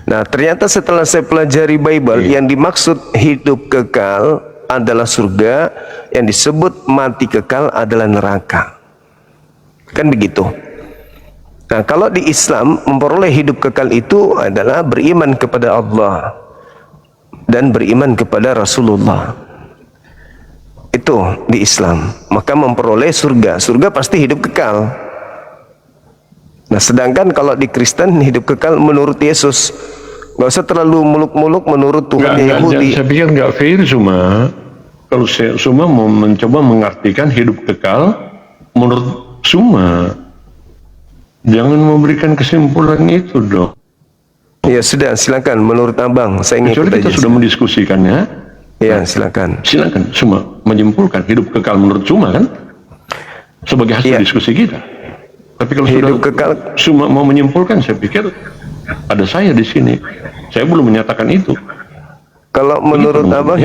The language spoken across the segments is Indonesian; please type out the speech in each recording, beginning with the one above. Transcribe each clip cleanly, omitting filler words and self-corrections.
Nah, ternyata setelah saya pelajari Bible, yang dimaksud hidup kekal adalah surga, yang disebut mati kekal adalah neraka. Kan begitu. Nah, kalau di Islam memperoleh hidup kekal itu adalah beriman kepada Allah dan beriman kepada Rasulullah. Itu di Islam. Maka memperoleh surga. Surga pasti hidup kekal. Nah, sedangkan kalau di Kristen hidup kekal menurut Yesus. Nggak usah terlalu muluk-muluk menurut Tuhan Yahudi. Saya pikir nggak fair cuma kalau saya cuma mau mencoba mengartikan hidup kekal menurut Suma. Jangan memberikan kesimpulan itu dong. Ya sudah, silakan menurut Abang. Saya ngikut Kecuali kita aja. sudah mendiskusikannya. Ya, silakan. Silakan Suma menyimpulkan hidup kekal menurut Suma kan sebagai hasil diskusi kita. Tapi kalau hidup sudah kekal Suma mau menyimpulkan, saya pikir ada saya di sini. Saya belum menyatakan itu. Kalau menurut Abang,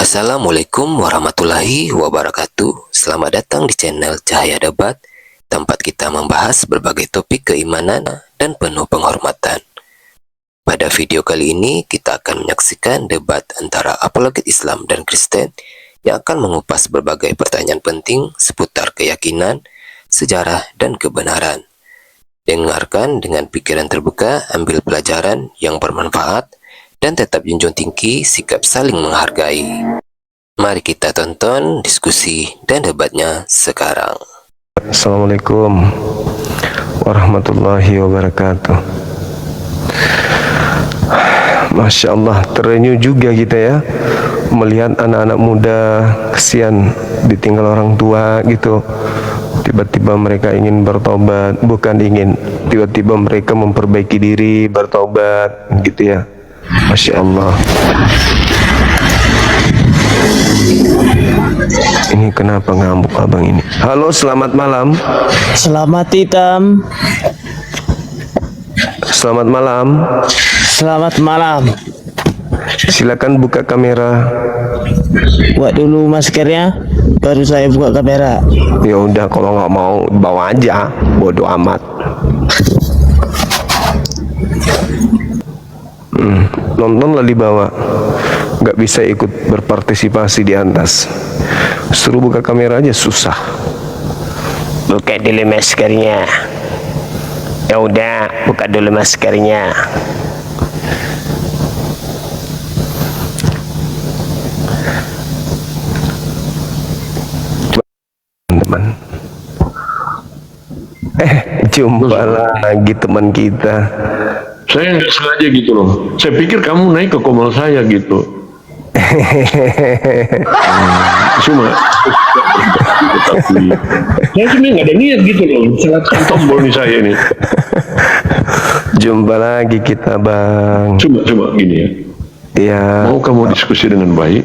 Assalamualaikum warahmatullahi wabarakatuh. Selamat datang di channel Cahaya Debat, tempat kita membahas berbagai topik keimanan dan penuh penghormatan. Pada video kali ini kita akan menyaksikan debat antara apologet Islam dan Kristen yang akan mengupas berbagai pertanyaan penting seputar keyakinan, sejarah, dan kebenaran. Dengarkan dengan pikiran terbuka, ambil pelajaran yang bermanfaat, dan tetap junjung tinggi sikap saling menghargai. Mari kita tonton diskusi dan debatnya sekarang. Assalamualaikum warahmatullahi wabarakatuh. Masya Allah, terenyuh juga kita ya melihat anak-anak muda kesian ditinggal orang tua gitu. Tiba-tiba mereka ingin bertobat, bukan ingin, tiba-tiba mereka memperbaiki diri, bertobat gitu ya. Masya Allah. Ini kenapa ngambuk abang ini? Halo, selamat malam. Selamat hitam. Selamat malam. Selamat malam. Silakan buka kamera. Buat dulu maskernya, baru saya buka kamera. Ya udah, kalau nggak mau bawa aja, bodoh amat. Nontonlah di bawah, nggak bisa ikut berpartisipasi di atas. Suruh buka kamera aja susah. Buka dulu maskernya. Ya udah, buka dulu maskernya. Teman. Jumpa lagi teman kita. Saya nggak sengaja gitu loh. Saya pikir kamu naik ke komel saya gitu. Cuma saya sebenarnya nggak ada niat gitu loh. Selatkan tombol nih saya ini. Jumpa lagi kita, Bang. Cuma gini ya. Ya. Mau kamu diskusi dengan baik?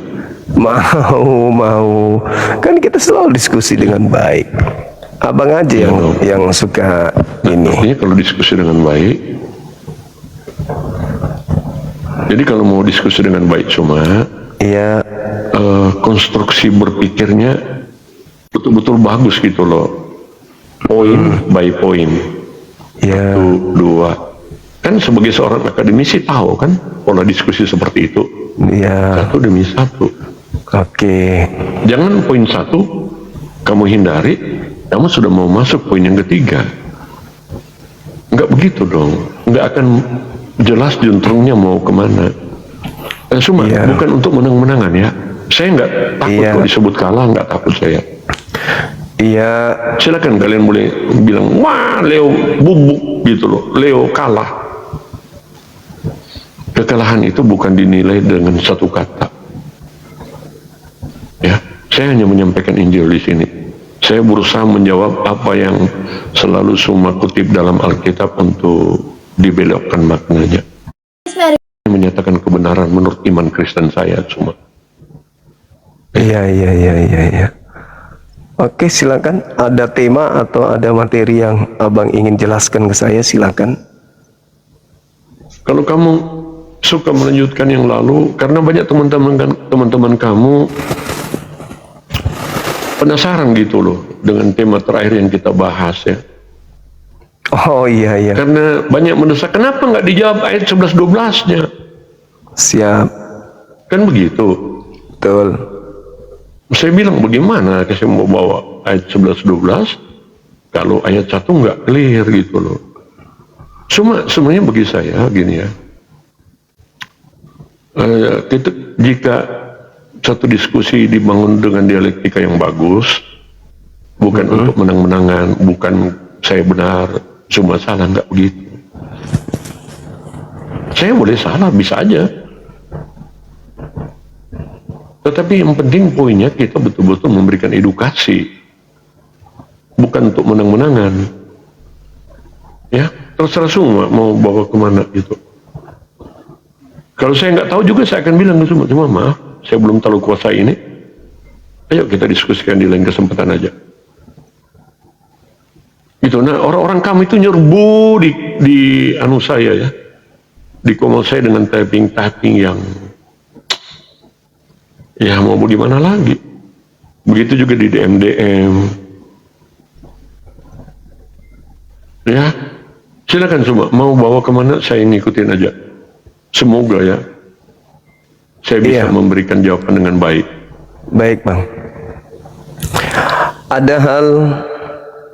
Mau. Kan kita selalu diskusi dengan baik. Abang aja yang suka ini. Artinya kalau diskusi dengan baik. Jadi kalau mau diskusi dengan baik cuma, iya, konstruksi berpikirnya betul-betul bagus gitu loh, poin by poin, ya. 1, 2. Kan sebagai seorang akademisi tahu kan pola diskusi seperti itu, ya. 1 demi 1. Oke. Jangan poin 1 kamu hindari, kamu sudah mau masuk poin yang ketiga. Nggak begitu dong, nggak akan jelas juntrungnya mau kemana. Cuma bukan untuk menang-menangan ya. Saya nggak takut kalau disebut kalah, nggak takut saya. Iya. Silakan kalian boleh bilang, wah Leo bubuk gitu loh, Leo kalah. Kekalahan itu bukan dinilai dengan satu kata. Ya, saya hanya menyampaikan Injil di sini. Saya berusaha menjawab apa yang selalu Suma kutip dalam Alkitab untuk dibelokkan maknanya. menyatakan kebenaran menurut iman Kristen saya cuma. Iya. Oke, silakan. Ada tema atau ada materi yang abang ingin jelaskan ke saya, silakan. Kalau kamu suka melanjutkan yang lalu, karena banyak teman-teman kamu penasaran gitu loh dengan tema terakhir yang kita bahas ya. Oh iya. Karena banyak mendesak, kenapa nggak dijawab ayat 11-12-nya? Siap. Kan begitu. Betul. Saya bilang bagaimana saya mau bawa ayat 11-12 kalau ayat 1 nggak clear gitu loh. Semuanya bagi saya gini ya. Jika satu diskusi dibangun dengan dialektika yang bagus, bukan untuk menang-menangan, bukan saya benar, cuma salah, nggak begitu. Saya boleh salah, bisa aja. Tetapi yang penting poinnya kita betul-betul memberikan edukasi, bukan untuk menang-menangan. Ya, terserah semua mau bawa kemana gitu. Kalau saya nggak tahu juga saya akan bilang ke semua, cuma maaf, saya belum terlalu kuasa ini. Ayo kita diskusikan di lain kesempatan aja. Gitu. Nah, orang-orang kami itu nyerbu di anu saya ya, di komod saya dengan typing yang ya mau bagaimana lagi. Begitu juga di DM. Ya, silakan semua mau bawa kemana saya ngikutin aja. Semoga ya saya bisa memberikan jawaban dengan baik. Baik, Bang. Ada hal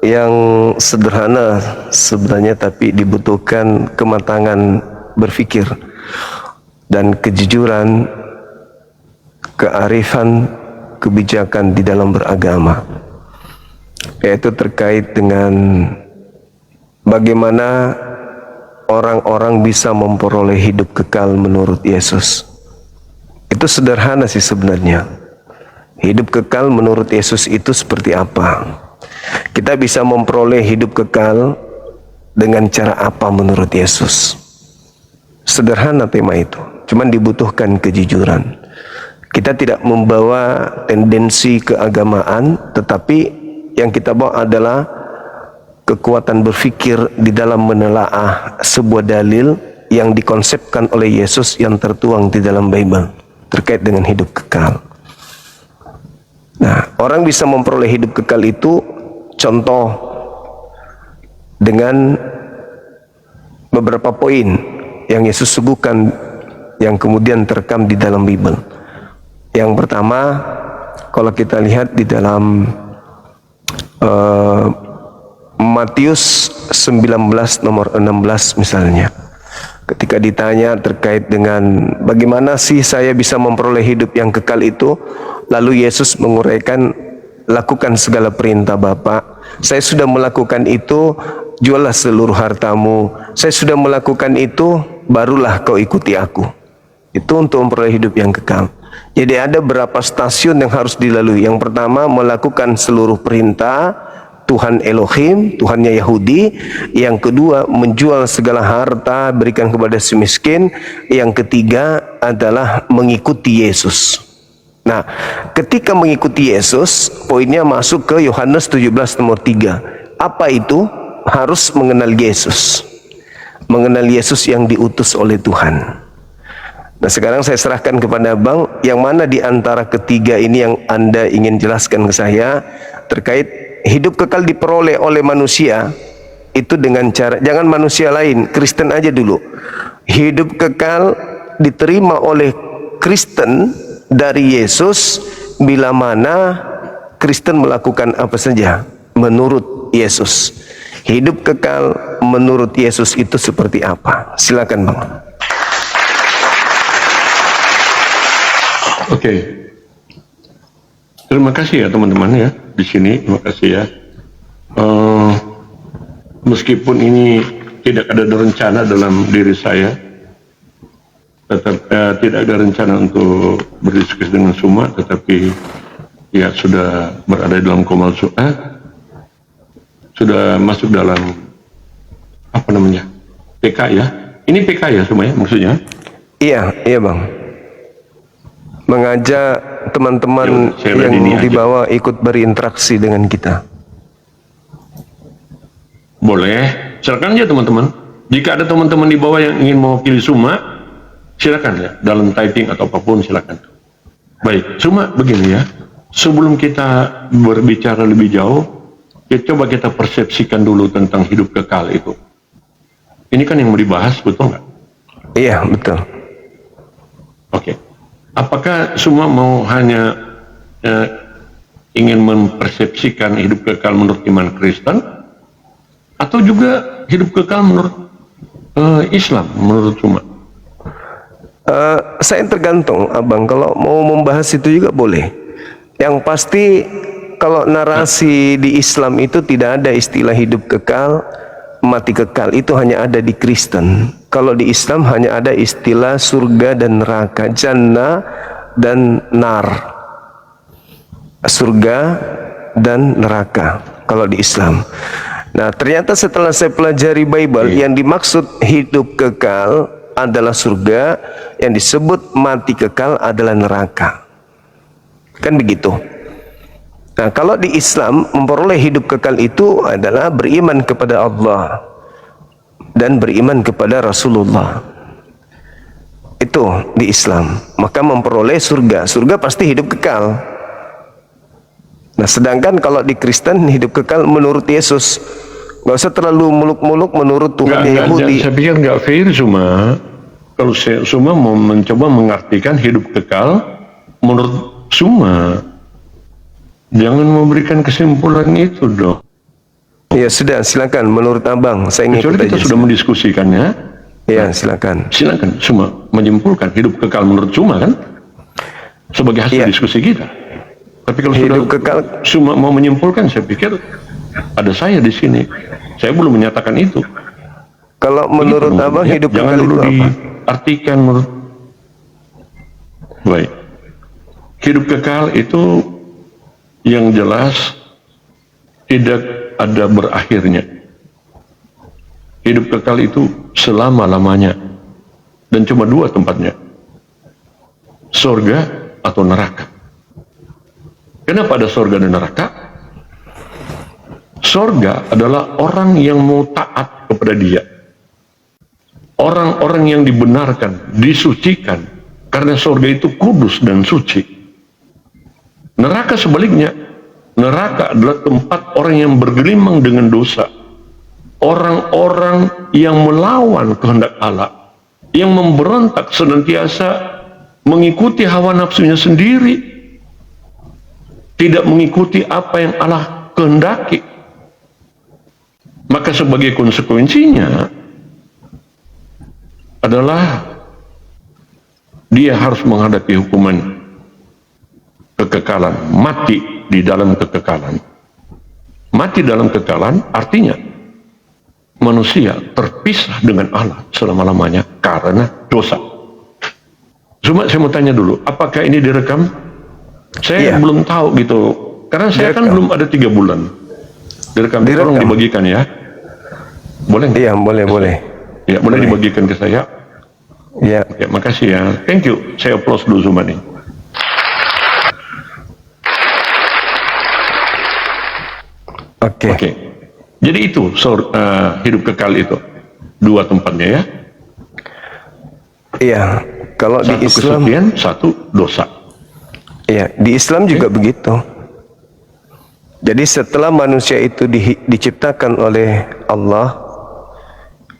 yang sederhana sebenarnya, tapi dibutuhkan kematangan berpikir dan kejujuran, kearifan, kebijakan di dalam beragama, yaitu terkait dengan bagaimana orang-orang bisa memperoleh hidup kekal menurut Yesus. Itu sederhana sih sebenarnya. Hidup kekal menurut Yesus itu seperti apa? Kita bisa memperoleh hidup kekal dengan cara apa menurut Yesus? Sederhana tema itu, cuman dibutuhkan kejujuran. Kita tidak membawa tendensi keagamaan, tetapi yang kita bawa adalah kekuatan berpikir di dalam menelaah sebuah dalil yang dikonsepkan oleh Yesus yang tertuang di dalam Bible terkait dengan hidup kekal. Nah, orang bisa memperoleh hidup kekal itu contoh dengan beberapa poin yang Yesus suguhkan yang kemudian terekam di dalam Bible. Yang pertama, kalau kita lihat di dalam Matius 19 nomor 16 misalnya, ketika ditanya terkait dengan bagaimana sih saya bisa memperoleh hidup yang kekal itu, lalu Yesus menguraikan, lakukan segala perintah Bapa. Saya sudah melakukan itu, jualah seluruh hartamu. Saya sudah melakukan itu, barulah kau ikuti aku. Itu untuk memperoleh hidup yang kekal. Jadi ada beberapa stasiun yang harus dilalui. Yang pertama, melakukan seluruh perintah Tuhan Elohim, Tuhannya Yahudi. Yang kedua, menjual segala harta, berikan kepada si miskin. Yang ketiga adalah mengikuti Yesus. Nah, ketika mengikuti Yesus, poinnya masuk ke Yohanes 17 nomor 3. Apa itu? Harus mengenal Yesus. Mengenal Yesus yang diutus oleh Tuhan. Nah, sekarang saya serahkan kepada Bang, yang mana di antara ketiga ini yang Anda ingin jelaskan ke saya terkait hidup kekal diperoleh oleh manusia itu dengan cara, jangan manusia lain, Kristen aja dulu. Hidup kekal diterima oleh Kristen dari Yesus bila mana Kristen melakukan apa saja menurut Yesus. Hidup kekal menurut Yesus itu seperti apa? Silakan, Bang. Oke. Terima kasih ya teman-teman ya di sini. Terima kasih ya. Meskipun ini tidak ada rencana dalam diri saya, tetap tidak ada rencana untuk berdiskusi dengan semua, tetapi ya sudah berada dalam komal sudah masuk dalam apa namanya PK ya. Ini PK ya semuanya maksudnya. Iya, iya bang. Mengajak teman-teman Ya, saya ini yang aja. di bawah ikut berinteraksi dengan kita. Boleh, silakan aja teman-teman. Jika ada teman-teman di bawah yang ingin mewakili Suma, silakan ya, dalam typing atau apapun silakan. Baik, cuma begini ya, sebelum kita berbicara lebih jauh, coba kita persepsikan dulu tentang hidup kekal itu. Ini kan yang mau dibahas, betul nggak? Iya, betul. Oke. Apakah semua mau hanya ingin mempersepsikan hidup kekal menurut iman Kristen, atau juga hidup kekal menurut Islam, menurut semua? Saya tergantung, abang. Kalau mau membahas itu juga boleh. Yang pasti, kalau narasi di Islam itu tidak ada istilah hidup kekal, mati kekal. Itu hanya ada di Kristen. Kalau di Islam hanya ada istilah surga dan neraka, jannah dan nar. Surga dan neraka kalau di Islam. Nah, ternyata setelah saya pelajari Bible, yang dimaksud hidup kekal adalah surga, yang disebut mati kekal adalah neraka. Kan begitu. Nah, kalau di Islam memperoleh hidup kekal itu adalah beriman kepada Allah dan beriman kepada Rasulullah. Itu di Islam. Maka memperoleh surga. Surga pasti hidup kekal. Nah, sedangkan kalau di Kristen hidup kekal menurut Yesus. Gak usah terlalu muluk-muluk menurut Tuhan Yahudi. Saya pikir nggak fair cuma kalau semua mau mencoba mengartikan hidup kekal menurut semua. Jangan memberikan kesimpulan itu dong. Ya sudah, silakan menurut abang. Saya ingin Kecuali kita sudah mendiskusikannya. Ya, silakan. Silakan semua menyimpulkan hidup kekal menurut semua kan sebagai hasil diskusi kita. Tapi kalau Hidup sudah kekal. semua mau menyimpulkan, saya pikir ada saya di sini. Saya belum menyatakan itu. Kalau menurut Begitu, abang ya. hidup Jangan kekal dulu itu apa? diartikan menurut. Baik. Hidup kekal itu yang jelas tidak ada berakhirnya. Hidup kekal itu selama-lamanya. Dan cuma dua tempatnya. Surga atau neraka. Kenapa ada surga dan neraka? Surga adalah orang yang mau taat kepada dia. Orang-orang yang dibenarkan, disucikan. Karena surga itu kudus dan suci. Neraka sebaliknya. Neraka adalah tempat orang yang bergelimang dengan dosa. Orang-orang yang melawan kehendak Allah. Yang memberontak senantiasa mengikuti hawa nafsunya sendiri. Tidak mengikuti apa yang Allah kehendaki. Maka sebagai konsekuensinya adalah dia harus menghadapi hukuman kekekalan, mati di dalam kekekalan. Mati dalam kekekalan artinya manusia terpisah dengan Allah selama-lamanya karena dosa. Cuma saya mau tanya dulu, apakah ini direkam? Saya belum tahu gitu, karena saya kan belum ada 3 bulan. Direkam. Tolong dibagikan ya. Boleh? Iya, boleh. Ya, boleh dibagikan ke saya. Ya. Ya, makasih ya. Thank you. Saya applause dulu Zumani. Oke. Jadi itu hidup kekal itu. Dua tempatnya ya. Iya. Kalau di Satu Islam, kesucian, satu dosa. iya, di Islam juga begitu. Jadi setelah manusia itu diciptakan oleh Allah,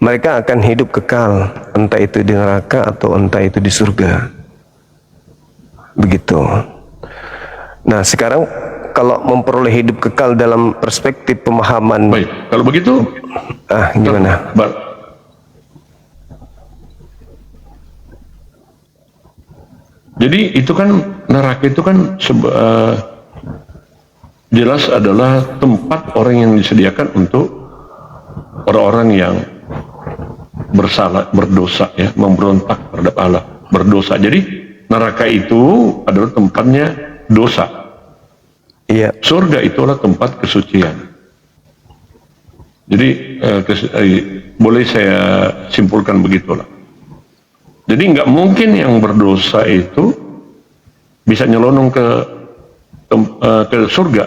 mereka akan hidup kekal, entah itu di neraka atau entah itu di surga. Begitu. Nah, sekarang kalau memperoleh hidup kekal dalam perspektif pemahaman, Baik, kalau begitu, gimana? Jadi itu kan neraka itu kan jelas adalah tempat orang yang disediakan untuk orang-orang yang bersalah, berdosa ya, memberontak terhadap Allah, berdosa. Jadi neraka itu adalah tempatnya dosa. Iya. Surga itulah tempat kesucian. Jadi boleh saya simpulkan begitulah. Jadi nggak mungkin yang berdosa itu bisa nyelonong ke surga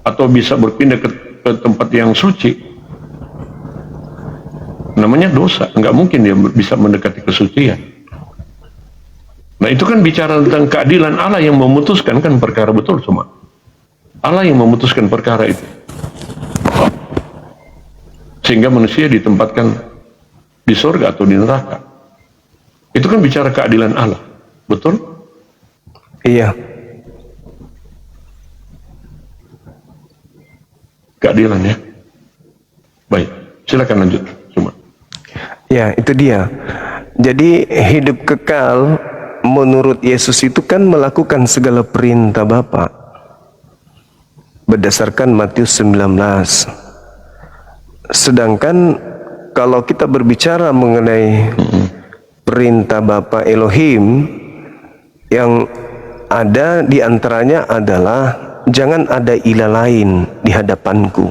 atau bisa berpindah ke tempat yang suci. Namanya dosa, nggak mungkin dia bisa mendekati kesucian. Nah itu kan bicara tentang keadilan Allah yang memutuskan kan perkara, betul semua. Allah yang memutuskan perkara itu. Sehingga manusia ditempatkan di surga atau di neraka. Itu kan bicara keadilan Allah, betul? Iya. Keadilan ya. Baik, silakan lanjut cuma. Ya, itu dia. Jadi hidup kekal menurut Yesus itu kan melakukan segala perintah Bapa. Berdasarkan Matius 19. Sedangkan kalau kita berbicara mengenai perintah Bapa Elohim, yang ada di antaranya adalah jangan ada ilah lain di hadapanku.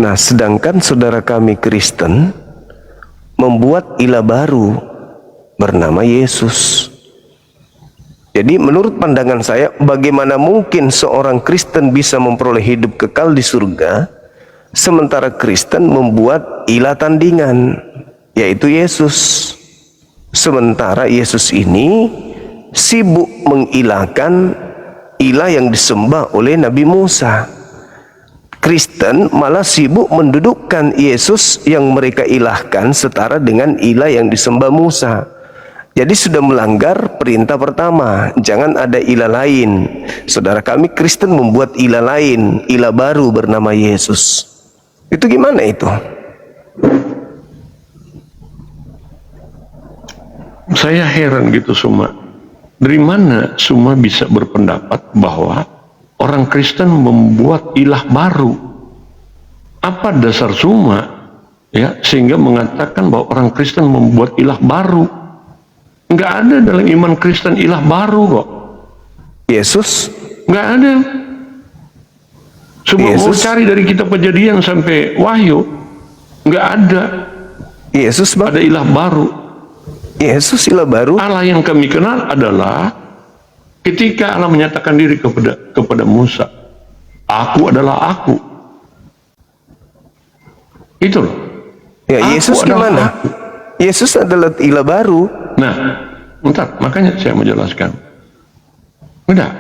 Nah, sedangkan saudara kami Kristen membuat ilah baru bernama Yesus. Jadi menurut pandangan saya, bagaimana mungkin seorang Kristen bisa memperoleh hidup kekal di surga, sementara Kristen membuat ilah tandingan, yaitu Yesus. Sementara Yesus ini sibuk mengilahkan ilah yang disembah oleh Nabi Musa. Kristen malah sibuk mendudukkan Yesus yang mereka ilahkan setara dengan ilah yang disembah Musa. Jadi sudah melanggar perintah pertama, jangan ada ilah lain. Saudara kami Kristen membuat ilah lain, ilah baru bernama Yesus. Itu gimana itu? Saya heran gitu semua. Dari mana semua bisa berpendapat bahwa orang Kristen membuat ilah baru? Apa dasar semua ya sehingga mengatakan bahwa orang Kristen membuat ilah baru? Nggak ada dalam iman Kristen ilah baru kok. Yesus? Nggak ada. Semua mau Yesus? cari dari kitab Kejadian sampai Wahyu, nggak ada. Yesus Bang? Ada ilah baru. Yesus ilah baru? Allah yang kami kenal adalah ketika Allah menyatakan diri kepada Musa, aku adalah aku. Itu loh. Ya, Aku Yesus adalah gimana? aku. Yesus adalah ilah baru. Nah, bentar, makanya saya mau jelaskan. Enggak,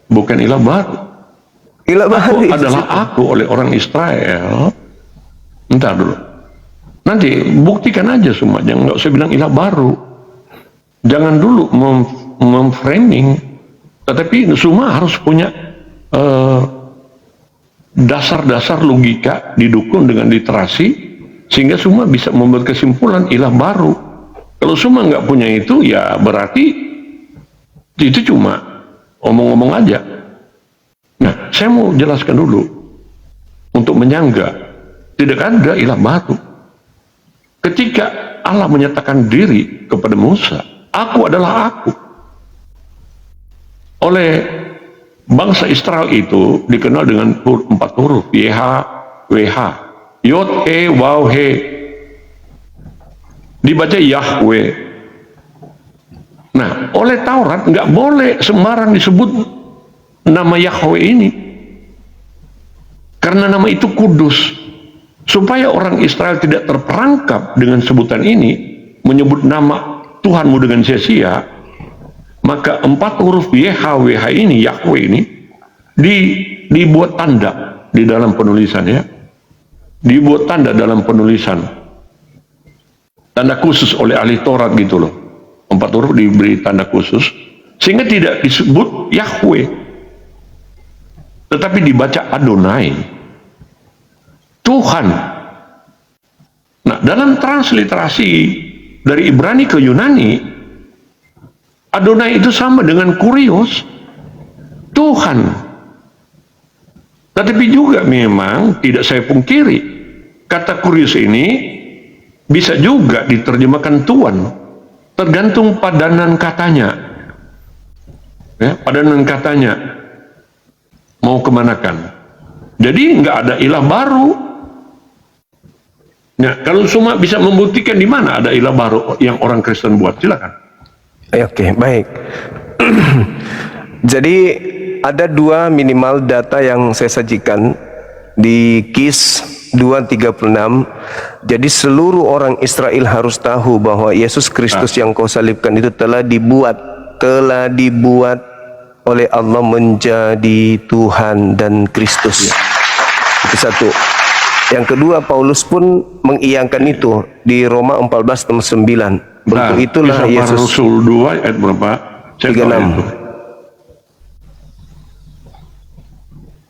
bukan ilah baru. Ilah baru. Aku adalah aku oleh orang Israel. Bentar dulu. Nanti buktikan aja semua, jangan nggak usah bilang ilah baru. Jangan dulu memframing, tetapi semua harus punya dasar-dasar logika didukung dengan literasi sehingga semua bisa membuat kesimpulan ilah baru. Kalau semua nggak punya itu, ya berarti itu cuma omong-omong aja. Nah, saya mau jelaskan dulu untuk menyangga tidak ada ilah baru. Ketika Allah menyatakan diri kepada Musa, aku adalah aku. Oleh bangsa Israel itu dikenal dengan 4 huruf, YH, WH, Yod, He, Waw, He. Dibaca Yahweh. Nah, oleh Taurat nggak boleh sembarang disebut nama Yahweh ini. Karena nama itu kudus. Supaya orang Israel tidak terperangkap dengan sebutan ini, menyebut nama Tuhanmu dengan sia-sia, maka 4 huruf YHWH ini, Yahweh ini, dibuat tanda di dalam penulisan ya. Dibuat tanda dalam penulisan. Tanda khusus oleh ahli Taurat gitu loh. 4 huruf diberi tanda khusus, sehingga tidak disebut Yahweh, tetapi dibaca Adonai. Tuhan. Nah, dalam transliterasi dari Ibrani ke Yunani, Adonai itu sama dengan Kurios, Tuhan. Tetapi juga memang tidak saya pungkiri, kata Kurios ini bisa juga diterjemahkan Tuhan, tergantung padanan katanya. Ya, padanan katanya mau kemanakan. Jadi nggak ada ilah baru. Nah, kalau semua bisa membuktikan di mana ada ilah baru yang orang Kristen buat, silakan. Oke, baik. Jadi ada dua minimal data yang saya sajikan di Kis 2:36. Jadi seluruh orang Israel harus tahu bahwa Yesus Kristus yang kau salibkan itu telah dibuat oleh Allah menjadi Tuhan dan Kristus. Itu satu. Yang kedua, Paulus pun mengiyakan itu di Roma 14 ayat 9. Bentuk itulah Kisah Yesus. Para Rasul 2 ayat berapa? 36.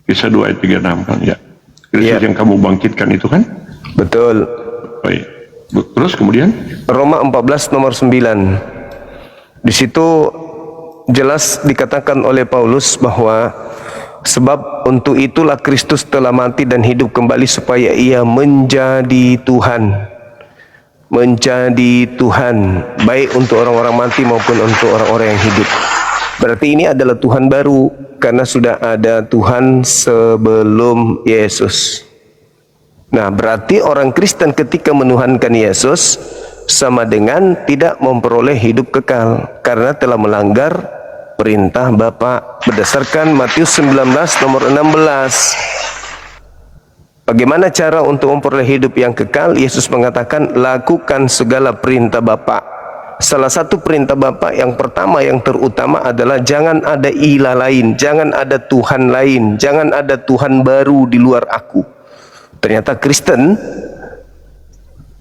Kisah 2 ayat 36 kan ya. Kristus yang kamu bangkitkan itu kan? Betul. Baik. Terus kemudian? Roma 14 nomor 9. Di situ jelas dikatakan oleh Paulus bahwa sebab untuk itulah Kristus telah mati dan hidup kembali supaya ia menjadi Tuhan. Menjadi Tuhan, baik untuk orang-orang mati maupun untuk orang-orang yang hidup. Berarti ini adalah Tuhan baru, karena sudah ada Tuhan sebelum Yesus. Nah, berarti orang Kristen ketika menuhankan Yesus sama dengan tidak memperoleh hidup kekal, karena telah melanggar perintah Bapa berdasarkan Matius 19 nomor 16. Bagaimana cara untuk memperoleh hidup yang kekal? Yesus mengatakan, lakukan segala perintah Bapa. Salah satu perintah Bapa yang pertama yang terutama adalah jangan ada ilah lain, jangan ada Tuhan lain, jangan ada Tuhan baru di luar aku. Ternyata Kristen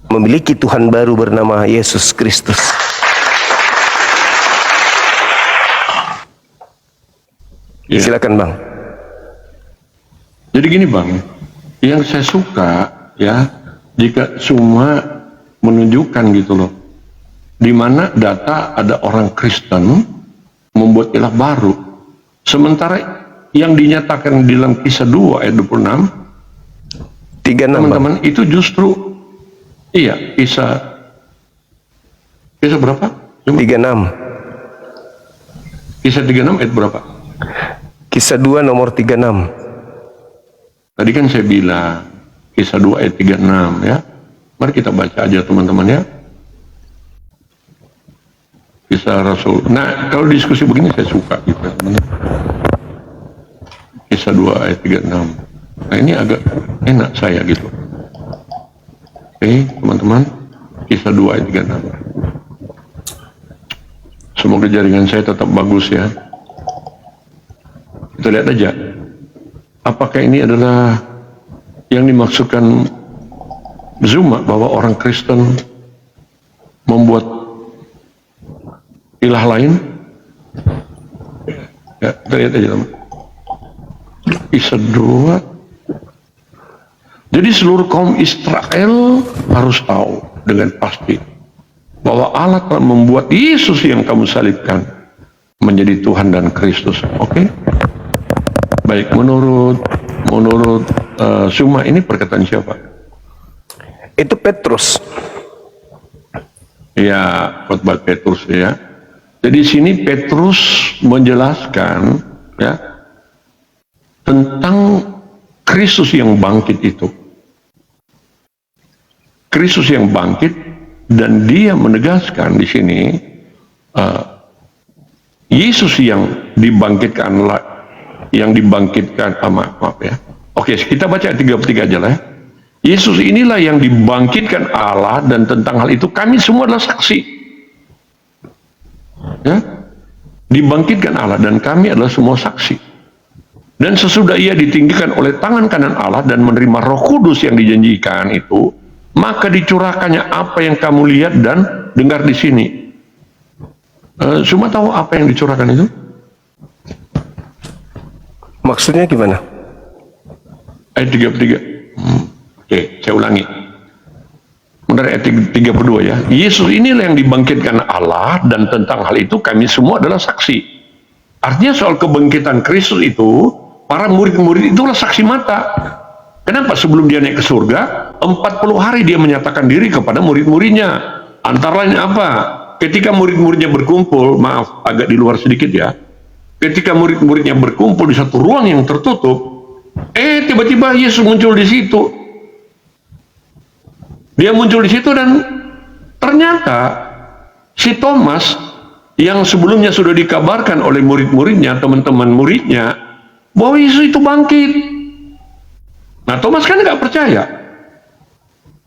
memiliki Tuhan baru bernama Yesus Kristus. Ya. Silakan Bang. Jadi gini Bang, yang saya suka ya jika semua menunjukkan gitu loh, di mana data ada orang Kristen membuat ilah baru, sementara yang dinyatakan di dalam Kisah 2 ayat 26 teman-teman itu justru iya kisah berapa? 36. Kisah 36 ayat berapa? Kisah 2 nomor 36. Tadi kan saya bilang Kisah 2 ayat 36 ya. Mari kita baca aja teman-teman ya. Kisah Rasul. Nah, kalau diskusi begini saya suka gitu teman-teman. Kisah 2 ayat 36. Nah, ini agak enak saya gitu. Oke, teman-teman. Kisah 2 ayat 36. Semoga jaringan saya tetap bagus ya. Kita lihat aja. Apakah ini adalah yang dimaksudkan Zuma bahwa orang Kristen membuat ilah lain? Ya, kita lihat aja teman. Kisah 2. Jadi seluruh kaum Israel harus tahu dengan pasti bahwa Allah telah membuat Yesus yang kamu salibkan menjadi Tuhan dan Kristus. Oke? Baik, menurut Suma ini perkataan siapa? Itu Petrus. Ya, khotbah Petrus ya. Jadi sini Petrus menjelaskan ya tentang Kristus yang bangkit itu. Kristus yang bangkit dan dia menegaskan di sini Yesus yang dibangkitkan maaf ya. Oke, kita baca 33 aja lah ya. Yesus inilah yang dibangkitkan Allah dan tentang hal itu kami semua adalah saksi. Ya. Dibangkitkan Allah dan kami adalah semua saksi. Dan sesudah ia ditinggikan oleh tangan kanan Allah dan menerima Roh Kudus yang dijanjikan itu, maka dicurahkannya apa yang kamu lihat dan dengar di sini. Semua tahu apa yang dicurahkan itu? Maksudnya gimana? Ayat 33. Oke, saya ulangi. Benar, ayat 32 ya. Yesus inilah yang dibangkitkan Allah dan tentang hal itu kami semua adalah saksi. Artinya soal kebangkitan Kristus itu, para murid-murid itulah saksi mata. Kenapa sebelum dia naik ke surga, 40 hari dia menyatakan diri kepada murid-muridnya. Antara lain apa? Ketika murid-muridnya berkumpul, maaf agak di luar sedikit ya. Ketika murid-muridnya berkumpul di satu ruang yang tertutup, tiba-tiba Yesus muncul di situ. Dia muncul di situ dan ternyata si Thomas yang sebelumnya sudah dikabarkan oleh murid-muridnya, teman-teman muridnya, bahwa Yesus itu bangkit. Nah, Thomas kan nggak percaya.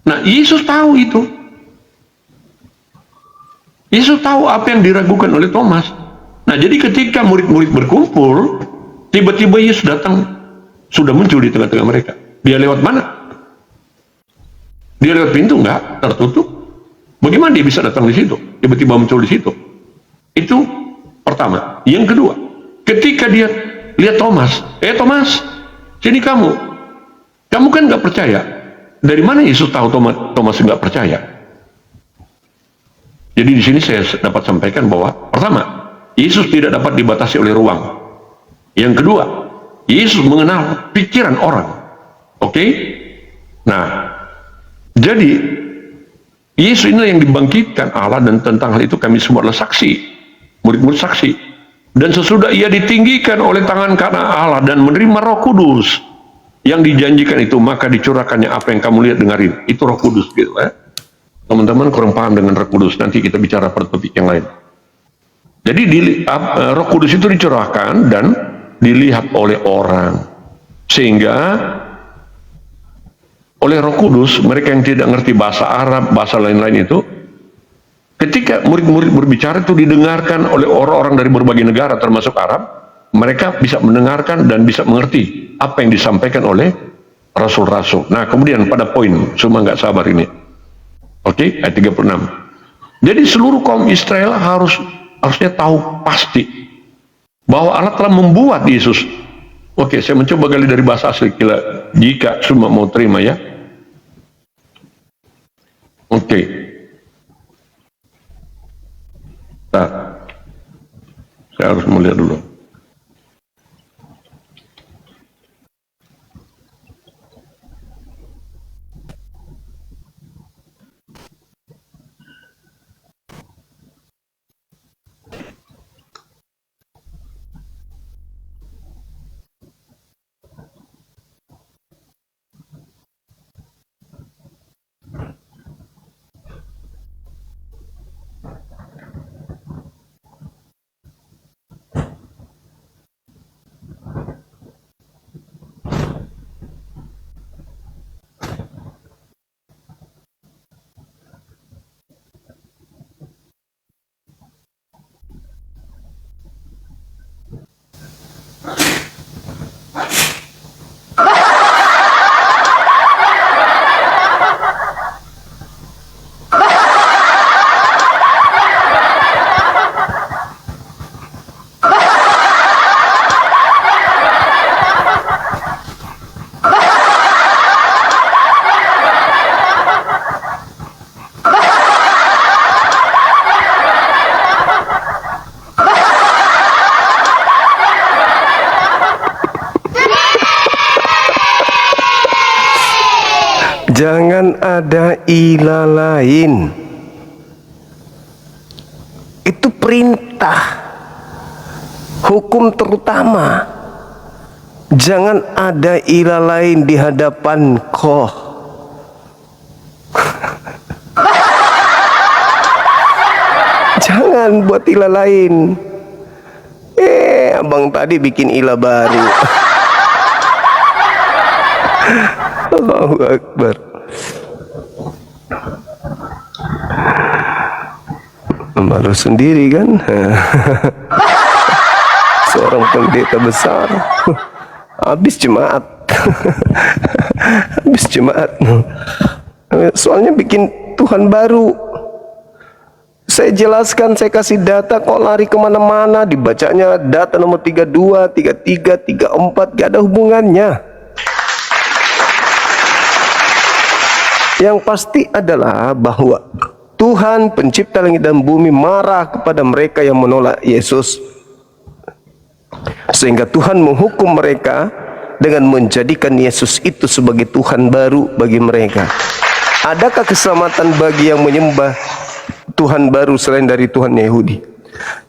Nah, Yesus tahu itu. Yesus tahu apa yang diragukan oleh Thomas. Nah, jadi ketika murid-murid berkumpul, tiba-tiba Yesus datang, sudah muncul di tengah-tengah mereka. Dia lewat mana? Dia lewat pintu? Enggak, tertutup. Bagaimana dia bisa datang di situ? Tiba-tiba muncul di situ. Itu pertama. Yang kedua, ketika dia lihat Thomas, Thomas, sini kamu. Kamu kan nggak percaya. Dari mana Yesus tahu Thomas nggak percaya? Jadi di sini saya dapat sampaikan bahwa pertama, Yesus tidak dapat dibatasi oleh ruang. Yang kedua, Yesus mengenal pikiran orang. Oke? Nah, jadi Yesus ini yang dibangkitkan Allah, dan tentang hal itu kami semua adalah saksi, murid-murid saksi. Dan sesudah ia ditinggikan oleh tangan kanan Allah dan menerima Roh Kudus yang dijanjikan itu, maka dicurahkannya apa yang kamu lihat dengarin. Itu Roh Kudus gitu ya. Teman-teman kurang paham dengan Roh Kudus, nanti kita bicara pada topik yang lain. Jadi Roh Kudus itu dicurahkan dan dilihat oleh orang, sehingga oleh Roh Kudus mereka yang tidak ngerti bahasa Arab, bahasa lain-lain itu, ketika murid-murid berbicara itu didengarkan oleh orang-orang dari berbagai negara termasuk Arab, mereka bisa mendengarkan dan bisa mengerti apa yang disampaikan oleh rasul-rasul. Nah, kemudian pada poin, cuma nggak sabar ini. Oke, ayat 36. Jadi seluruh kaum Israel harusnya tahu pasti bahwa Allah telah membuat Yesus. Oke, saya mencoba gali dari bahasa asli jika semua mau terima ya. Oke. Nah, saya harus melihat dulu. Jangan ada ilah lain. Itu perintah, hukum terutama. Jangan ada ilah lain di hadapan Koh. Jangan buat ilah lain. Abang tadi bikin ilah baru. Allahu Akbar. Malu sendiri kan. Seorang pendeta besar habis jemaat. Habis jemaat. Soalnya bikin Tuhan baru. Saya jelaskan, saya kasih data, kok lari kemana-mana. Dibacanya data nomor 32, 33, 34, gak ada hubungannya. Yang pasti adalah bahwa Tuhan pencipta langit dan bumi marah kepada mereka yang menolak Yesus, sehingga Tuhan menghukum mereka dengan menjadikan Yesus itu sebagai Tuhan baru bagi mereka. Adakah keselamatan bagi yang menyembah Tuhan baru selain dari Tuhan Yahudi?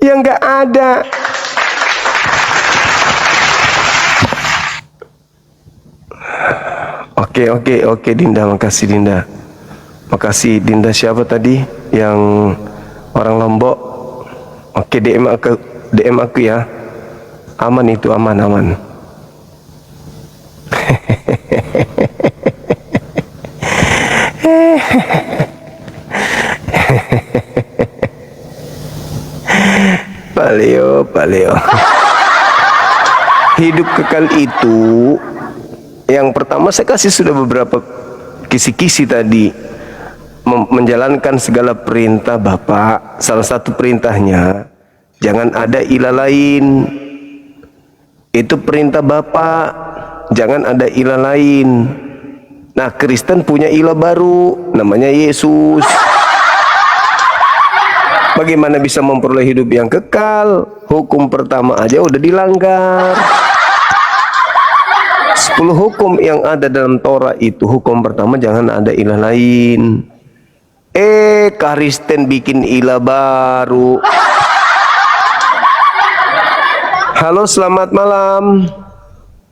Ya nggak ada. Oke Dinda, makasih Dinda. Makasih Dinda siapa tadi yang orang Lombok. Oke, DM aku ya. Aman itu, aman. Paleo. Hidup kekal itu yang pertama saya kasih sudah beberapa kisi-kisi tadi. Menjalankan segala perintah Bapa. Salah satu perintahnya jangan ada ilah lain. Itu perintah Bapa. Jangan ada ilah lain. Nah, Kristen punya ilah baru, namanya Yesus. Bagaimana bisa memperoleh hidup yang kekal? Hukum pertama aja udah dilanggar. 10 hukum yang ada dalam Torah itu, hukum pertama jangan ada ilah lain. Kristen bikin ilah baru. Halo, selamat malam.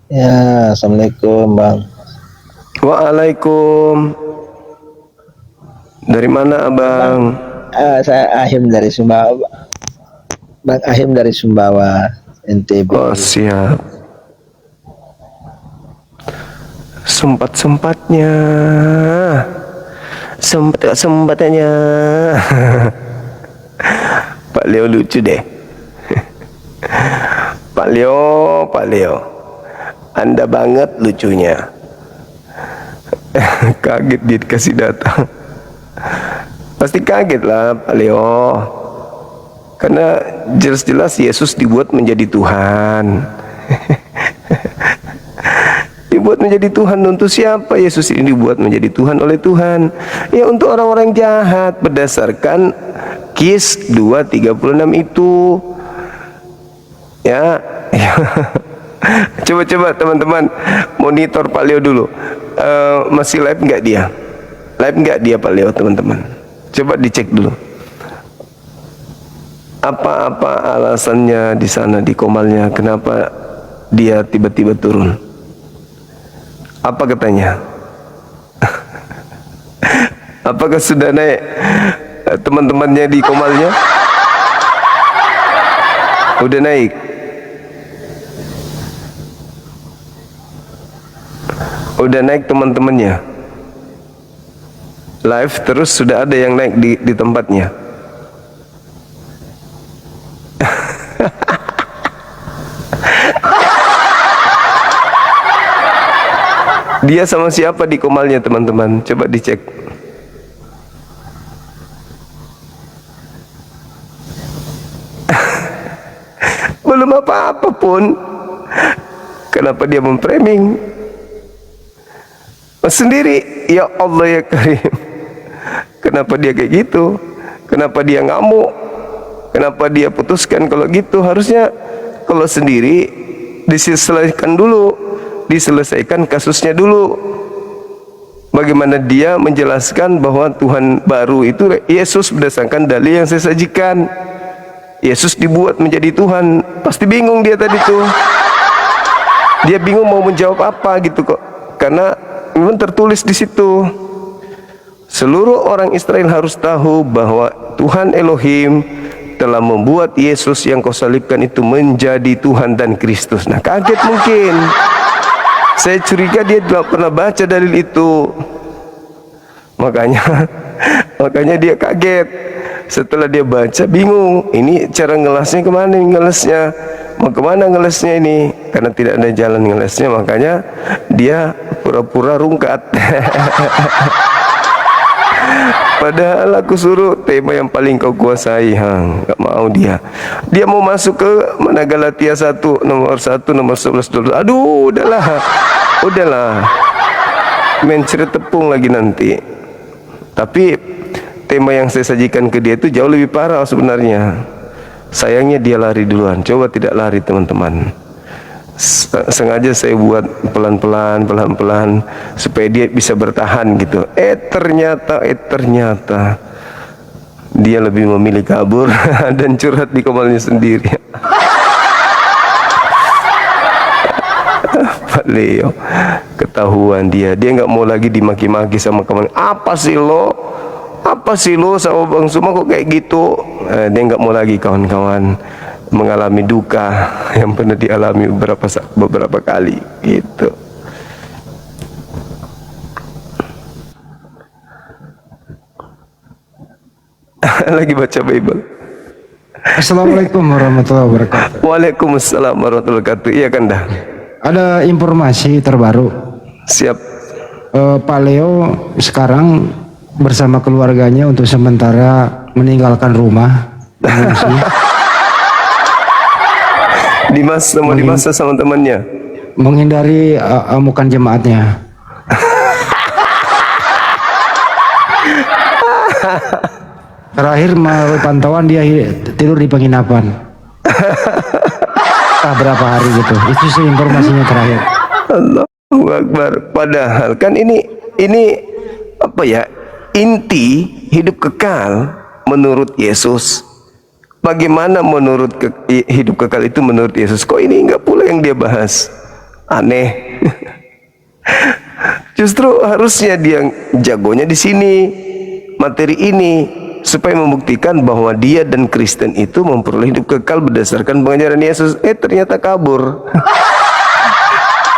Ya, assalamualaikum bang. Waalaikum. Dari mana abang? Saya Ahim dari Sumbawa. Bang Ahim dari Sumbawa, NTB. Oh, siap. Sempat-sempatnya. Sempat-sempatnya. Pak Leo lucu deh. Pak Leo. Anda banget lucunya. Kaget dia dikasih data. Pasti kaget lah Pak Leo. Karena jelas-jelas Yesus dibuat menjadi Tuhan. Dibuat menjadi Tuhan untuk siapa? Yesus ini dibuat menjadi Tuhan oleh Tuhan. Ya, untuk orang-orang jahat berdasarkan Kis 2:36 itu. Ya. Coba teman-teman monitor Pak Leo dulu. Masih live nggak dia? Live nggak dia Pak Leo, teman-teman? Coba dicek dulu. Apa alasannya di sana di Komalnya? Kenapa dia tiba-tiba turun? Apa katanya? Apakah sudah naik teman-temannya di Komalnya? Udah naik? Udah naik teman-temannya? Live terus sudah ada yang naik di tempatnya? Dia sama siapa di Komalnya, teman-teman? Coba dicek. Belum apa-apa pun. Kenapa dia memframing sendiri? Ya Allah ya Karim. Kenapa dia kayak gitu? Kenapa dia ngamuk? Kenapa dia putuskan kalau gitu? Harusnya kalau sendiri diselesaikan dulu, diselesaikan kasusnya dulu. Bagaimana dia menjelaskan bahwa Tuhan baru itu Yesus berdasarkan dalil yang saya sajikan. Yesus dibuat menjadi Tuhan. Pasti bingung dia tadi tuh. Dia bingung mau menjawab apa gitu kok. Karena memang tertulis di situ. Seluruh orang Israel harus tahu bahwa Tuhan Elohim telah membuat Yesus yang kau salibkan itu menjadi Tuhan dan Kristus. Nah, kaget mungkin. Saya curiga dia tidak pernah baca dalil itu. Makanya dia kaget. Setelah dia baca bingung. Ini cara ngelasnya kemana nih ngelesnya? Mau kemana ngelesnya ini? Karena tidak ada jalan ngelesnya, makanya dia pura-pura rungkat. Padahal aku suruh tema yang paling kau kuasai, nggak mau dia. Dia mau masuk ke mana Galatia 1 nomor 11 dulu. Aduh, udahlah. Main cerita tepung lagi nanti. Tapi tema yang saya sajikan ke dia itu jauh lebih parah sebenarnya. Sayangnya dia lari duluan. Coba tidak lari, teman-teman. Sengaja saya buat pelan-pelan supaya dia bisa bertahan gitu. Ternyata dia lebih memilih kabur dan curhat di Komalnya sendiri. Pak Leo pengetahuan dia nggak mau lagi dimaki-maki sama kawan. Apa sih lo sama Bang Suma kok kayak gitu. Dia nggak mau lagi kawan-kawan mengalami duka yang pernah dialami beberapa kali gitu. Lagi baca Bible. Assalamualaikum warahmatullahi wabarakatuh. Waalaikumsalam warahmatullahi wabarakatuh. Iya kan dah. Ada informasi terbaru. Siap. Pak Leo sekarang bersama keluarganya untuk sementara meninggalkan rumah. Dimasa sama temannya. Menghindari amukan jemaatnya. Terakhir melalui pantauan dia tidur di penginapan. Berapa hari gitu. Itu sih informasinya terakhir. Allahu Akbar. Padahal kan ini apa ya? Inti hidup kekal menurut Yesus. Bagaimana hidup kekal itu menurut Yesus? Kok ini enggak pula yang dia bahas? Aneh. Justru harusnya dia jagonya di sini, materi ini, supaya membuktikan bahwa dia dan Kristen itu memperoleh hidup kekal berdasarkan pengajaran Yesus. Ternyata kabur.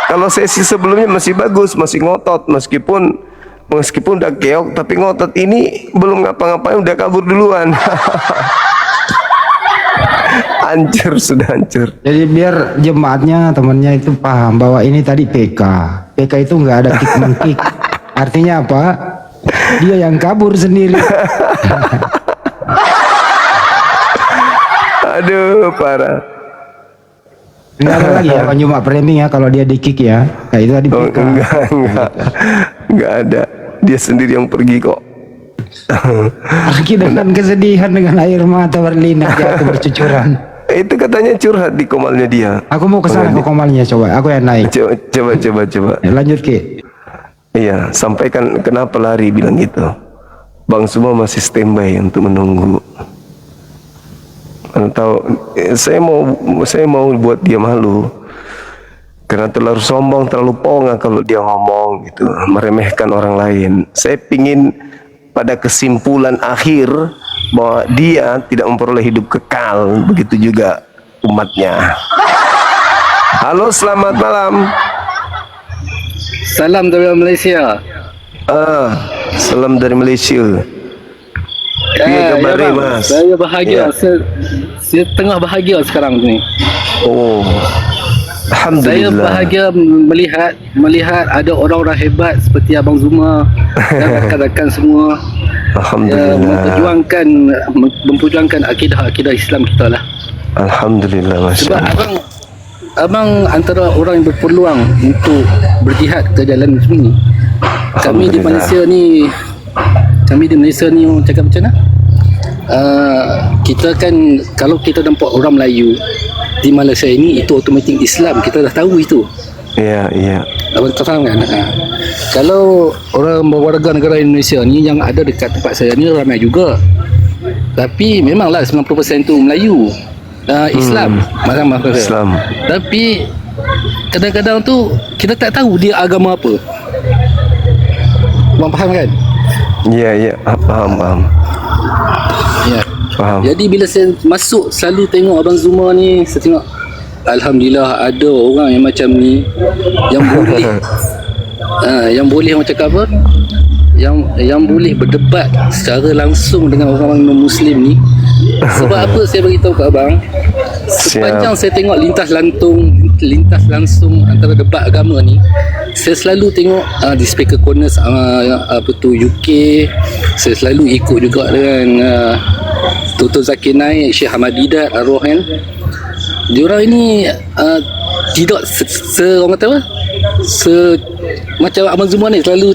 Kalau sesi sebelumnya masih bagus, masih ngotot, meskipun udah keok, tapi ngotot. Ini belum ngapa-ngapain udah kabur duluan. Hancur, sudah hancur. Jadi biar jemaatnya, temannya itu paham bahwa ini tadi PK. PK itu nggak ada kick mengkick. Artinya apa? Dia yang kabur sendiri. Aduh, parah. Nggak ada lagi ya, cuma framing ya kalau dia di kick ya. Nah itu tadi PK. Enggak ada. Dia sendiri yang pergi kok. Pergi dengan kesedihan, dengan air mata berlinang, jatuh bercucuran. Itu katanya curhat di komalnya dia. Aku mau kesana ke komalnya, coba. Aku yang naik. Coba. Lanjut Ki. Iya, sampaikan kenapa lari, bilang gitu. Bang semua masih standby untuk menunggu. Atau saya mau buat dia malu. Karena terlalu sombong, terlalu ponga kalau dia ngomong gitu, meremehkan orang lain. Saya pingin pada kesimpulan akhir bahwa dia tidak memperoleh hidup kekal, begitu juga umatnya. Halo, selamat malam. Salam dari Malaysia. Salam dari Malaysia. Iya, kabar bang. Mas. Saya bahagia. Ya. Saya tengah bahagia sekarang ni. Oh, Saya Alhamdulillah. bahagia melihat ada orang-orang hebat seperti Abang Zuma dan rakan-rakan semua Alhamdulillah. memperjuangkan akidah Islam kita lah. Alhamdulillah, Masya Sebab Allah. abang antara orang yang berpeluang untuk berjihad ke jalan sini. Kami di Malaysia ni orang cakap macam mana? Kita kan, kalau kita nampak orang Melayu di Malaysia ini, itu automatik Islam, kita dah tahu itu. Iya. Abang faham kan? Kalau orang warga negara Indonesia ni yang ada dekat tempat saya ni ramai juga. Tapi memanglah 90% tu Melayu. Islam, masalah Islam. Tapi kadang-kadang tu kita tak tahu dia agama apa. Abang faham kan? Iya, paham. Ya. Faham. Jadi bila saya masuk, selalu tengok Abang Zuma ni, saya tengok alhamdulillah ada orang yang macam ni, yang boleh yang boleh macam cakap apa, yang boleh berdebat secara langsung dengan orang-orang non-Muslim ni. Sebab apa saya beritahu kat abang, sepanjang saya tengok lintas langsung antara debat agama ni, saya selalu tengok di Speaker Corners UK. Saya selalu ikut juga dengan Dr. Zakir Naik, Syekh Ahmad Didat, Arwah kan. Diorang ini tidak orang kata apa, macam Abang Zuma ni terlalu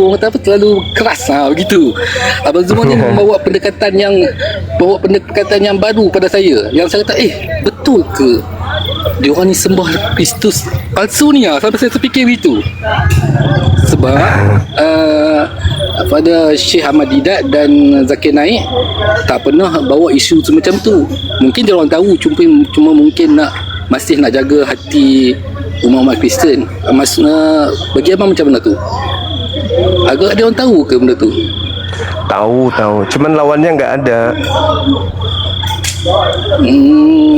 orang kata apa, terlalu keras begitu. Abang Zuma ni membawa pendekatan yang baru pada saya, yang saya kata betul ke diorang ni sembah Kristus palsu ni sampai saya terfikir begitu. Sebab pada Syekh Ahmad Didat dan Zakir Naik tak pernah bawa isu semacam tu. Mungkin diorang tahu, cuma mungkin masih nak jaga hati umat-umat Kristian. Maksudnya bagi abang macam mana tu? Agak ada orang tahu ke benda tu? Tahu, cuman lawannya nggak ada.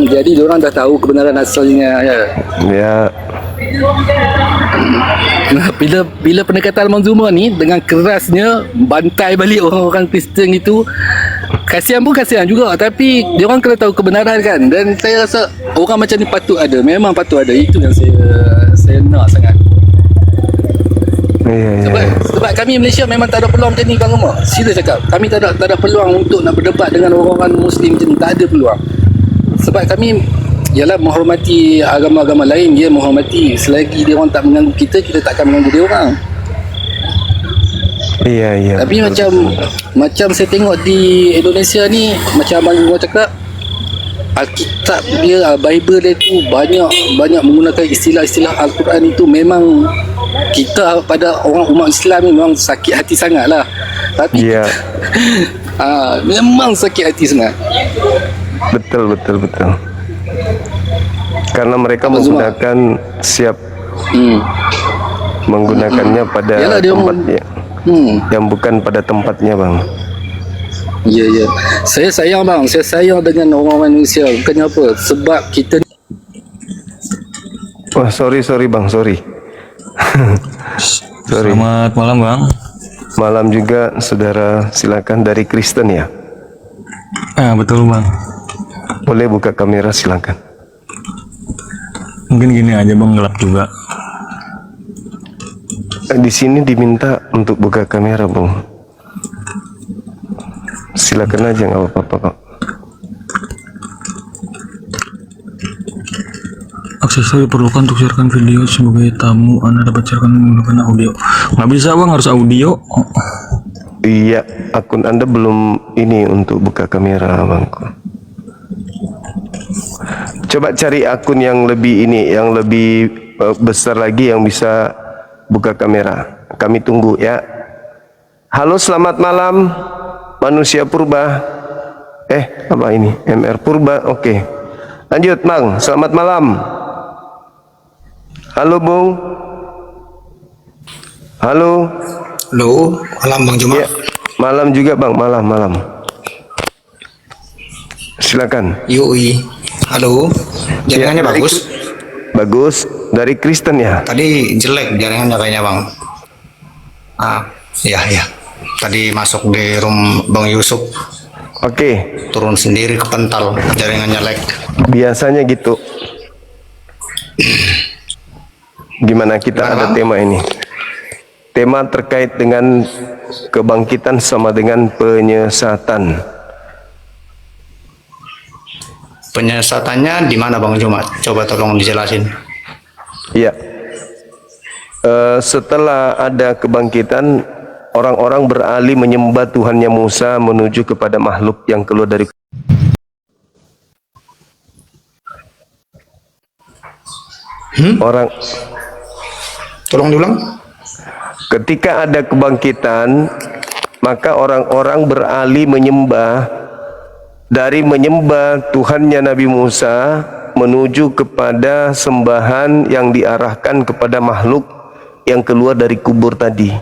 Jadi diorang dah tahu kebenaran asalnya ya. Ya, Nah, bila pendekatan Abang Zuma ni dengan kerasnya bantai balik orang-orang Kristian itu, kasihan juga, tapi diorang kena tahu kebenaran kan. Dan saya rasa orang macam ni patut ada, memang patut ada. Itu yang saya nak sangat. iya. Sebab kami Malaysia memang tak ada peluang macam ni Bang Umar. Serius cakap, kami tak ada peluang untuk nak berdebat dengan orang-orang Muslim macam ni. Tak ada peluang. Sebab kami ialah menghormati agama-agama lain, dia menghormati. Selagi dia orang tak mengganggu kita, kita tak akan mengganggu dia orang. Iya. Tapi macam saya tengok di Indonesia ni, macam Abang Umar cakap, Alkitab dia, Bible dia tu banyak menggunakan istilah-istilah Al-Quran itu. Memang kita pada orang umat Islam ni memang sakit hati sangat lah. Tapi Iya. memang sakit hati sangat. Betul. Karena mereka Abang Zuma. menggunakannya pada Yalah, dia tempatnya, yang bukan pada tempatnya, Bang. Ya. Saya sayang bang, saya sayang dengan orang-orang Indonesia. Bukannya apa, sebab kita ni Wah, sorry Bang, sorry. Sorry. Selamat malam bang. Malam juga saudara, silakan dari Kristen ya. Betul bang. Boleh buka kamera silakan. Mungkin gini aja bang, gelap juga. Di sini diminta untuk buka kamera, Bang. Silakan aja, nggak apa-apa kok. Akses diperlukan untuk siarkan video sebagai tamu. Anda dapat siarkan menggunakan audio. Nggak bisa bang, harus audio. Iya, akun Anda belum ini untuk buka kamera, Bangku. Coba cari akun yang lebih ini, yang lebih besar lagi yang bisa buka kamera. Kami tunggu ya. Halo, selamat malam manusia purba. Apa ini? MR Purba. Oke. Lanjut, Bang. Selamat malam. Halo, Bung. Halo. Halo, malam Bang Juma. Ya, malam juga, Bang. Malam. Silakan. Yoi. Halo, jaringannya Ya, bagus. Bagus. Dari Kristen ya? Tadi jelek jaringannya kayaknya Bang. Iya. Tadi masuk di room Bang Yusuf, Oke. turun sendiri ke pental, jaringannya lag. Biasanya gitu. Gimana kita ada Bang? tema ini? Tema terkait dengan kebangkitan sama dengan penyesatan. Penyesatannya di mana Bang Juma? Coba tolong dijelasin. Ya. Setelah ada kebangkitan, orang-orang beralih menyembah Tuhannya Musa menuju kepada makhluk yang keluar dari orang. Tolong diulang. Ketika ada kebangkitan, maka orang-orang beralih menyembah, dari menyembah Tuhannya Nabi Musa menuju kepada sembahan yang diarahkan kepada makhluk yang keluar dari kubur tadi.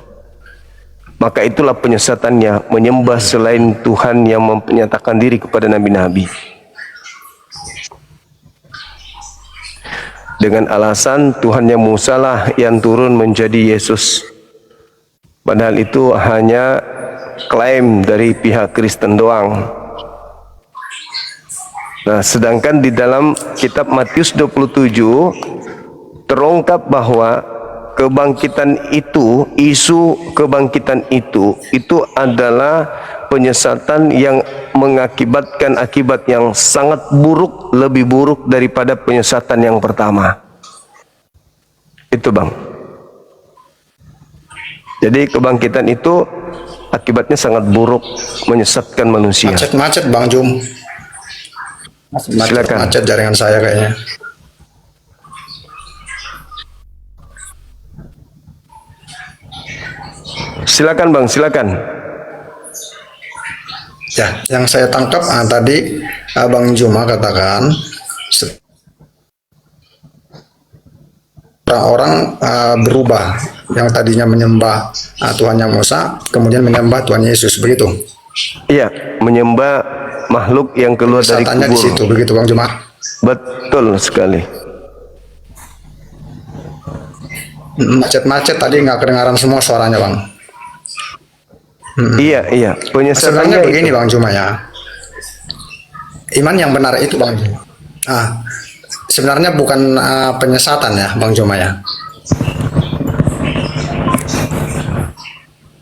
Maka itulah penyesatannya, menyembah selain Tuhan yang menyatakan diri kepada nabi-nabi. Dengan alasan Tuhannya Musa lah yang turun menjadi Yesus. Padahal itu hanya klaim dari pihak Kristen doang. Nah, sedangkan di dalam kitab Matius 27 terungkap bahwa kebangkitan itu, isu kebangkitan itu adalah penyesatan yang mengakibatkan akibat yang sangat buruk, lebih buruk daripada penyesatan yang pertama. Itu, Bang. Jadi kebangkitan itu akibatnya sangat buruk, menyesatkan manusia. Macet Bang Jum. Silakan. Macet jaringan saya kayaknya. Silakan, Bang, silakan. Ya, yang saya tangkap tadi Bang Juma katakan orang-orang berubah, yang tadinya menyembah Tuhannya Musa, kemudian menyembah Tuhan Yesus, begitu. Iya, menyembah makhluk yang keluar dari Setannya di kubur. situ, begitu Bang Juma. Betul sekali. Macet-macet tadi nggak kedengaran semua suaranya Bang. Iya, iya. Sebenarnya Penyesatannya begini itu. Bang Juma ya. Iman yang benar itu Bang Juma. Sebenarnya bukan penyesatan ya Bang Juma ya.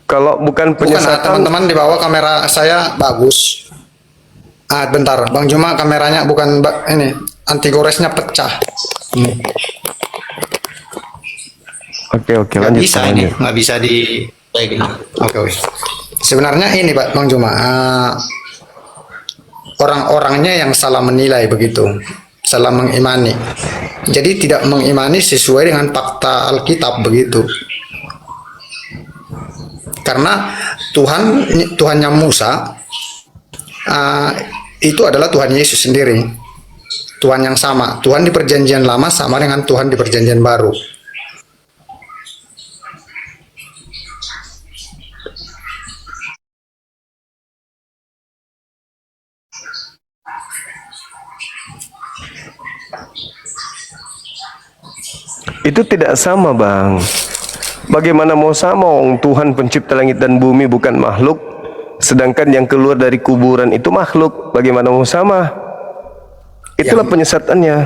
Kalau bukan Bukan penyesatan, teman-teman di bawah kamera saya bagus. Bentar Bang Juma, kameranya bukan ini, anti goresnya pecah. oke, Nggak lanjut, bisa Pak, ini, lanjut. nggak bisa di kayak gini. Oke. Sebenarnya ini Pak Bang Juma, orang-orangnya yang salah menilai begitu, salah mengimani. Jadi tidak mengimani sesuai dengan fakta Alkitab begitu. Karena Tuhannya Musa itu adalah Tuhan Yesus sendiri, Tuhan yang sama. Tuhan di perjanjian lama sama dengan Tuhan di perjanjian baru. Itu tidak sama, Bang. Bagaimana mau sama? Tuhan pencipta langit dan bumi bukan makhluk, sedangkan yang keluar dari kuburan itu makhluk. Bagaimana mau sama? Itulah penyesatannya.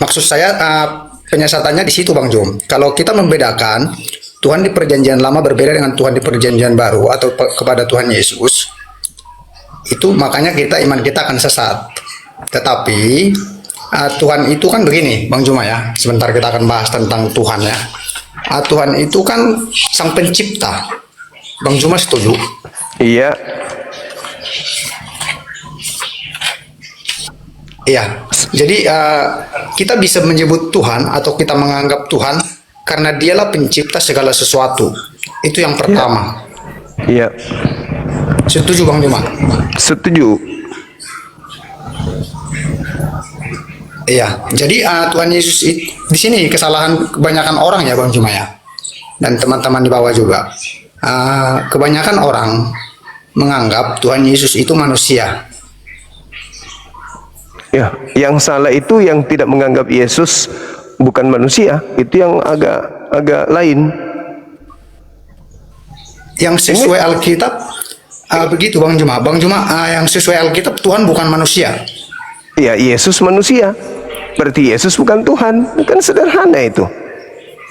Maksud saya penyesatannya di situ Bang Jum. Kalau kita membedakan Tuhan di perjanjian lama berbeda dengan Tuhan di perjanjian baru atau kepada Tuhan Yesus, itu makanya iman kita akan sesat. Tetapi Tuhan itu kan begini Bang Juma ya. Sebentar kita akan bahas tentang Tuhan ya. Tuhan itu kan sang pencipta. Bang Juma setuju? Iya, Iya, jadi kita bisa menyebut Tuhan atau kita menganggap Tuhan karena dialah pencipta segala sesuatu. Itu yang pertama. iya, Setuju Bang Juma? setuju. Iya, jadi Tuhan Yesus di sini kesalahan kebanyakan orang ya Bang Juma ya, dan teman-teman di bawah juga. Kebanyakan orang menganggap Tuhan Yesus itu manusia. Ya, yang salah itu yang tidak menganggap Yesus bukan manusia. Itu yang agak lain. Yang sesuai Alkitab begitu Bang Juma. Bang Juma, yang sesuai Alkitab Tuhan bukan manusia. Ya, Yesus manusia. Berarti Yesus bukan Tuhan. Kan sederhana itu.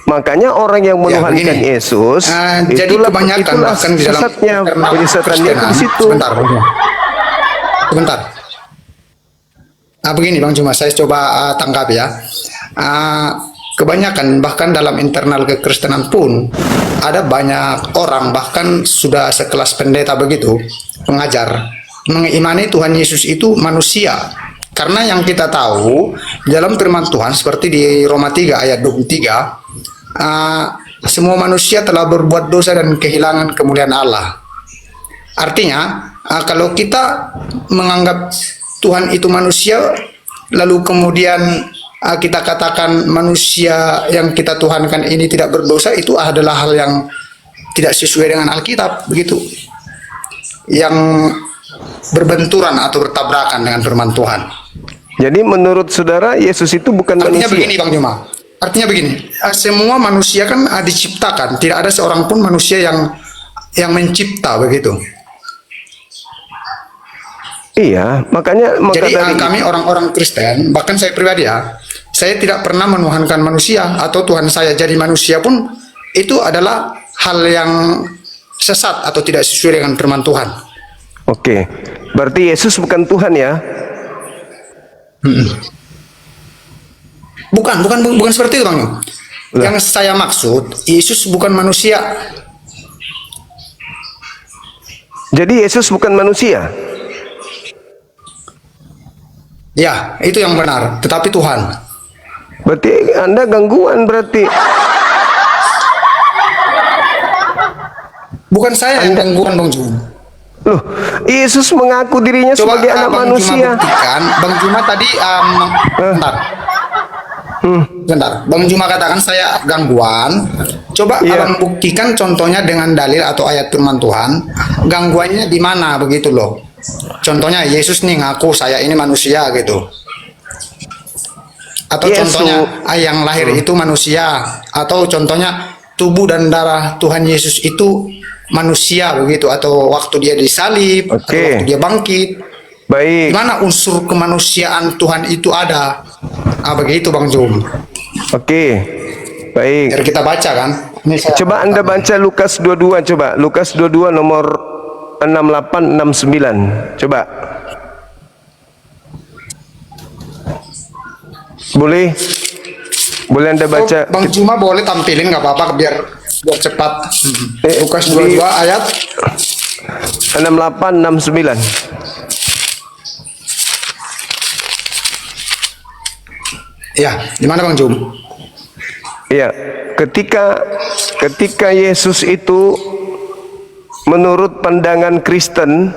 Makanya orang yang menuhankan begini. Yesus, Jadi kebanyakan bahkan di dalam sesatnya, internal penyesatannya itu di Kristenan. situ. Sebentar, Bang Juma. Sebentar. Begini Bang Juma, saya coba tangkap ya. Kebanyakan bahkan dalam internal kekristenan pun ada banyak orang bahkan sudah sekelas pendeta begitu, pengajar, mengimani Tuhan Yesus itu manusia. Karena yang kita tahu dalam firman Tuhan seperti di Roma 3 ayat 23, semua manusia telah berbuat dosa dan kehilangan kemuliaan Allah. Artinya, kalau kita menganggap Tuhan itu manusia, lalu kemudian kita katakan manusia yang kita tuhankan ini tidak berdosa, itu adalah hal yang tidak sesuai dengan Alkitab, begitu. Yang berbenturan atau bertabrakan dengan firman Tuhan. Jadi menurut saudara Yesus itu bukan Artinya manusia. begini Bang Juma. Artinya begini, semua manusia kan diciptakan, tidak ada seorang pun manusia yang mencipta begitu. Iya, makanya maka Jadi dari kami orang-orang Kristen, bahkan saya pribadi ya, saya tidak pernah menuhankan manusia atau Tuhan saya jadi manusia pun itu adalah hal yang sesat atau tidak sesuai dengan firman Tuhan. Oke, berarti Yesus bukan Tuhan ya? Bukan seperti itu Bang. Yang saya maksud, Yesus bukan manusia. Jadi Yesus bukan manusia? Ya, itu yang benar. Tetapi Tuhan. Berarti Anda gangguan berarti. Bukan saya yang gangguan Bang Jun. Loh, Yesus mengaku dirinya Coba sebagai anak Bang manusia. Juma buktikan. Bang Juma tadi bentar. Bentar. Bang Juma katakan saya gangguan. Coba Iya. Abang buktikan contohnya dengan dalil atau ayat firman Tuhan. Gangguannya di mana begitu loh. Contohnya Yesus nih ngaku saya ini manusia gitu. Atau Yesus. contohnya yang lahir itu manusia. Atau contohnya tubuh dan darah Tuhan Yesus itu manusia begitu, atau waktu dia disalib, atau Oke. waktu dia bangkit. Baik. Di mana unsur kemanusiaan Tuhan itu ada? Begitu Bang Jum. Oke. Baik. Biar kita baca kan. Ini saya Coba Anda baca Lukas 22, coba. Lukas 22 nomor 6869. Coba. Boleh? Boleh Anda baca? Bang Juma boleh tampilin nggak apa-apa biar cepat. Lukas di- 22 ayat 6869. ya, di mana Bang Jum? Iya, ketika Yesus itu menurut pandangan Kristen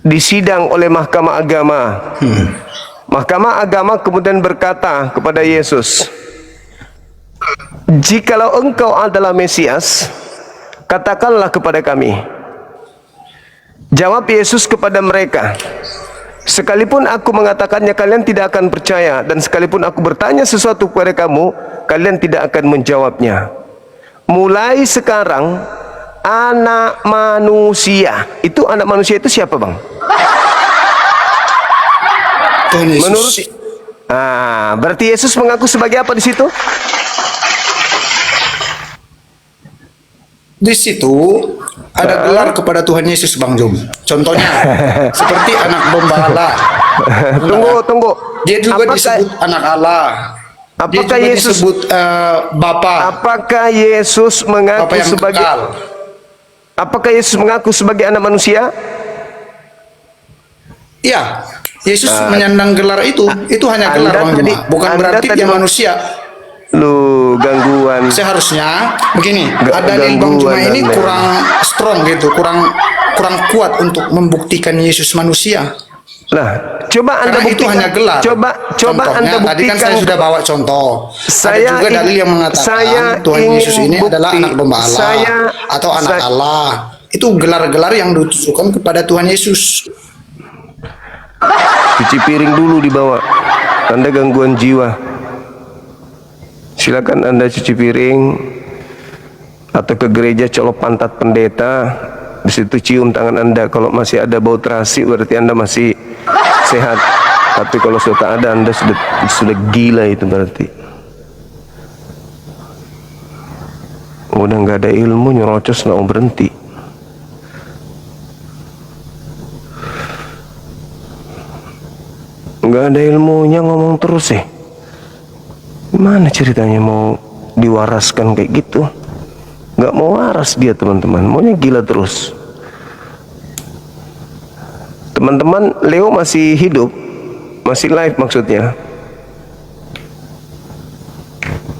disidang oleh Mahkamah Agama. Mahkamah Agama kemudian berkata kepada Yesus, "Jikalau engkau adalah Mesias, katakanlah kepada kami." Jawab Yesus kepada mereka, "Sekalipun aku mengatakannya, kalian tidak akan percaya, dan sekalipun aku bertanya sesuatu kepada kamu, kalian tidak akan menjawabnya. Mulai sekarang, anak manusia," itu anak manusia itu siapa, Bang? Tuhan Yesus. Menurut berarti Yesus mengaku sebagai apa di situ? Di situ ada gelar kepada Tuhan Yesus Bang Jum. Contohnya seperti anak domba Allah. Tunggu. Dia juga disebut anak Allah. Dia Apakah juga Yesus disebut Bapa. Apakah Yesus Bapa mengaku yang sebagai kekal. Apakah Yesus mengaku sebagai anak manusia? Iya, Yesus menyandang gelar itu hanya gelar Anda Bang tadi- Juma, bukan Anda berarti tadi dia mau- manusia. Lu gangguan. Seharusnya begini, dalil Bang Gangguan Juma ini Anda. kurang strong gitu, kurang kuat untuk membuktikan Yesus manusia. Lah, coba Anda Karena itu buktikan. hanya gelar. Coba Contohnya, Anda buktikan. tadi kan saya sudah bawa contoh. Saya Ada juga ingin- dalil yang mengatakan saya Tuhan ingin Yesus ini adalah bukti. anak domba Allah atau anak Allah. Itu gelar-gelar yang ditujukan kepada Tuhan Yesus. Cuci piring dulu dibawa. Anda gangguan jiwa. Silakan Anda cuci piring atau ke gereja colok pantat pendeta. Di situ cium tangan Anda. Kalau masih ada bau terasi berarti Anda masih sehat. Tapi kalau sudah tak ada, Anda sudah gila itu berarti. Udah nggak ada ilmu, nyerocos nggak mau berhenti. Nggak ada ilmunya ngomong terus sih. Gimana ceritanya mau diwaraskan kayak gitu? Nggak mau waras dia teman-teman, maunya gila terus. Teman-teman, Leo masih hidup, masih live maksudnya.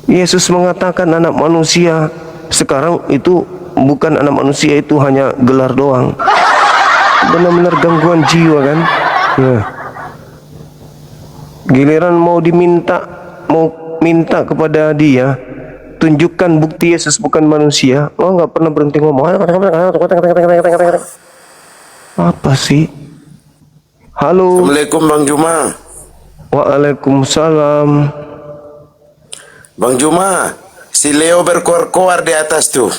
Yesus mengatakan anak manusia. Sekarang itu bukan anak manusia, itu hanya gelar doang. Benar-benar gangguan jiwa kan? Nah. Giliran mau minta kepada dia, tunjukkan bukti Yesus bukan manusia. Oh, nggak pernah berhenti ngomong. Apa sih? Halo. Assalamualaikum Bang Juma. Waalaikumsalam. Bang Juma, si Leo berkoar-koar di atas tuh.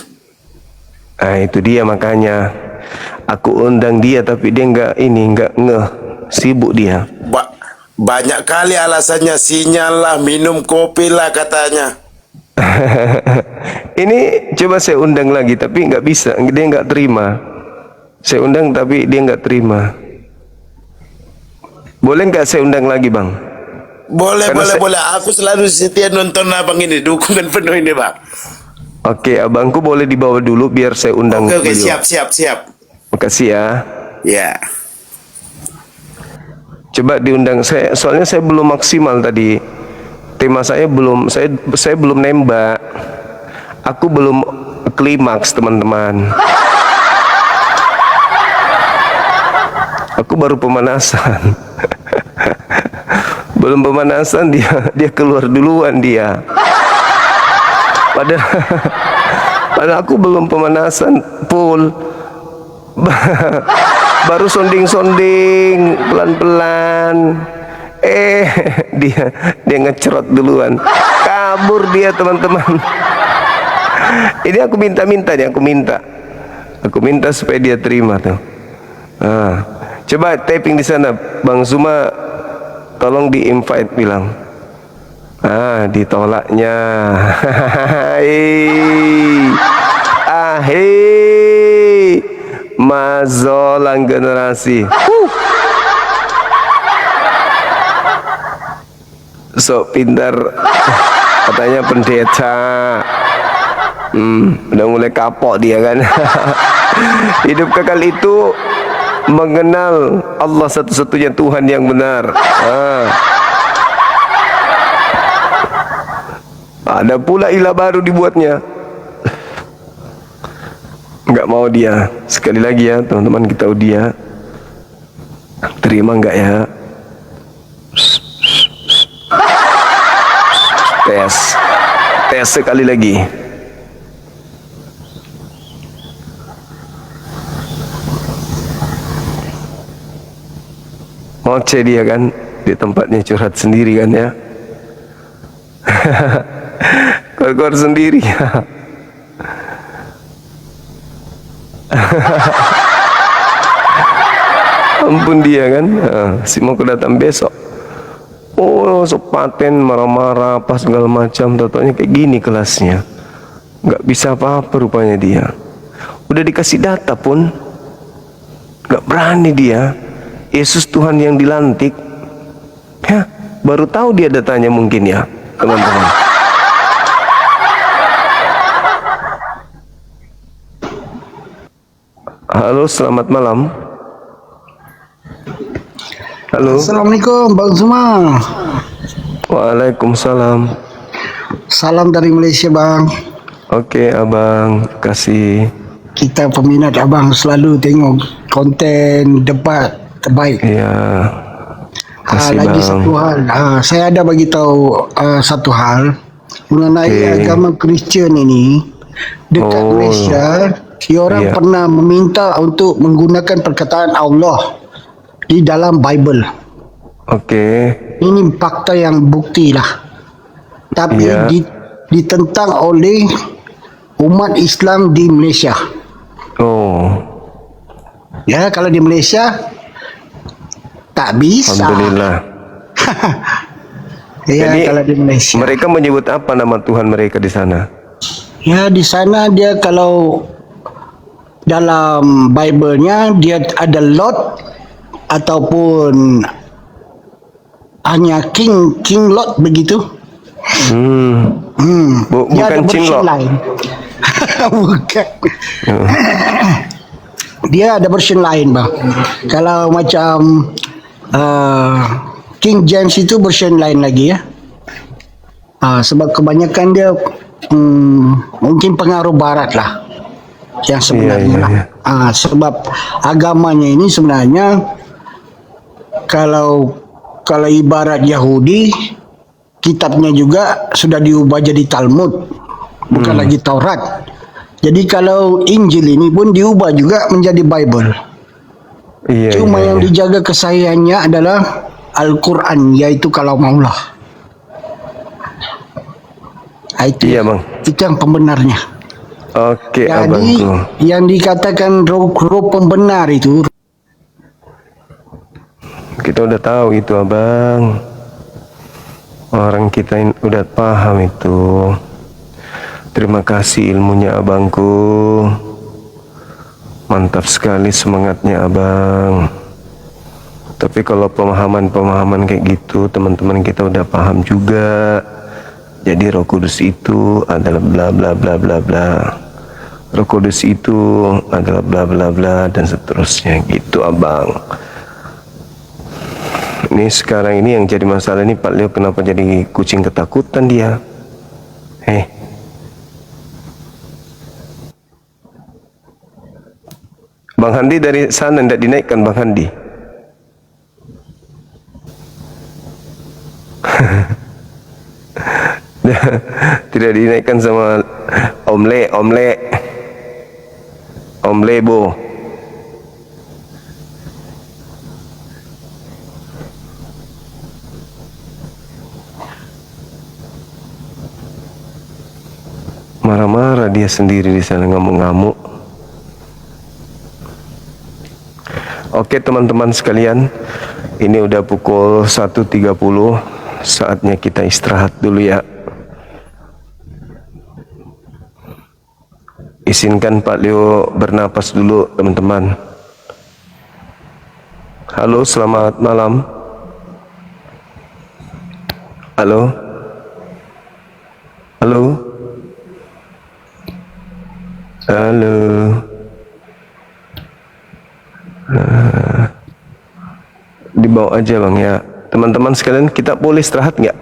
Nah, itu dia makanya aku undang dia, tapi dia nggak ngeh, sibuk dia. Banyak kali alasannya, sinyal lah, minum kopi lah katanya. Ini coba saya undang lagi, tapi nggak bisa, dia nggak terima. Saya undang tapi dia nggak terima. Boleh nggak saya undang lagi, Bang? Boleh, Karena boleh. Aku selalu setia nonton abang ini, dukungan penuh ini Bang. Oke, abangku boleh dibawa dulu biar saya undang Oke, beliau. siap. Makasih ya. Ya. Coba diundang saya, soalnya saya belum maksimal tadi. Tema saya belum, saya belum nembak. Aku belum klimaks, teman-teman. Aku baru pemanasan. Belum pemanasan dia keluar duluan dia. Padahal aku belum pemanasan full. Baru sonding-sonding pelan-pelan. Dia ngecerot duluan. Kabur dia, teman-teman. Ini aku minta nih, aku minta supaya dia terima tuh. Coba typing di sana, Bang Zuma, tolong di invite bilang. Ditolaknya. Mazolang generasi. Sok pintar, katanya pendeta. Udah mulai kapok dia kan. Hidup kekal itu mengenal Allah satu-satunya Tuhan yang benar. Ada pula ilah baru dibuatnya. Enggak mau dia. Sekali lagi ya teman-teman, kita dia terima enggak ya? Tes sekali lagi. Ngoceh dia kan, di tempatnya curhat sendiri kan ya. Keluar sendiri ya. Ampun dia kan. Si mau datang besok. Sepaten marah-marah apa segala macam. Totalnya kayak gini kelasnya. Nggak bisa apa-apa rupanya dia. Udah dikasih data pun nggak berani dia. Yesus Tuhan yang dilantik. Ya, baru tahu dia datanya mungkin ya, teman-teman. Halo, selamat malam. Halo. Assalamualaikum Bang Zuma. Waalaikumsalam. Salam dari Malaysia Bang. Oke Abang, kasih. Kita peminat Abang selalu tengok konten debat terbaik. Iya. Kasih Lagi Bang. satu hal, saya ada bagi tahu satu hal mengenai agama Kristian ini dekat Malaysia. Orang pernah meminta untuk menggunakan perkataan Allah di dalam Bible. Ini fakta yang bukti lah. Tapi ditentang oleh umat Islam di Malaysia. Ya, kalau di Malaysia tak bisa. Alhamdulillah. Ya, jadi kalau di Malaysia. Mereka menyebut apa nama Tuhan mereka di sana? Ya, di sana dia kalau dalam Bible-nya dia ada Lord ataupun hanya King Lord begitu. Dia ada Bukan version Cinlok. lain. Bukan. Dia ada version lain bang. Kalau macam King James itu version lain lagi ya. Sebab kebanyakan dia mungkin pengaruh Barat lah. Yang sebenarnya lah. Sebab agamanya ini sebenarnya kalau ibarat Yahudi, kitabnya juga sudah diubah jadi Talmud, bukan lagi Taurat. Jadi kalau Injil ini pun diubah juga menjadi Bible. Cuma yang dijaga kesayangannya adalah Al-Quran, yaitu kalam Allah. Itu yang pembenarnya. Oke, jadi abangku. yang dikatakan roh pembenar itu, kita udah tahu itu abang. Orang kita udah paham itu. Terima kasih ilmunya abangku. Mantap sekali semangatnya abang. Tapi kalau pemahaman-pemahaman kayak gitu teman-teman kita udah paham juga. Jadi Roh Kudus itu adalah bla bla bla bla bla. Roh Kudus itu adalah bla bla bla dan seterusnya gitu abang. Ini sekarang ini yang jadi masalah ini Pak Leo, kenapa jadi kucing ketakutan dia? Bang Handi dari sana tidak dinaikkan Bang Handi. Tidak dinaikkan sama omle bo. Marah-marah dia sendiri di sana, ngamuk-ngamuk. Oke teman-teman sekalian, ini udah pukul 1.30, saatnya kita istirahat dulu ya. Izinkan Pak Leo bernapas dulu teman-teman. Halo, selamat malam. Halo. Halo. Halo. Dibawa aja bang ya. Teman-teman sekalian, kita boleh istirahat nggak?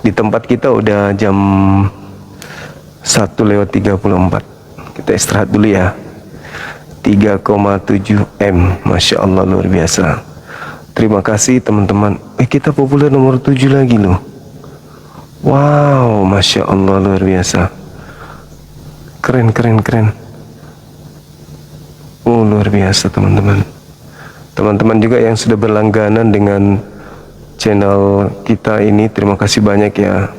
Di tempat kita udah jam 1:34. Kita istirahat dulu ya. 3,7 M, Masya Allah, luar biasa. Terima kasih teman-teman. Kita populer nomor 7 lagi loh. Wow, Masya Allah, luar biasa. Keren. Oh, luar biasa teman-teman. Teman-teman juga yang sudah berlangganan dengan channel kita ini, terima kasih banyak ya.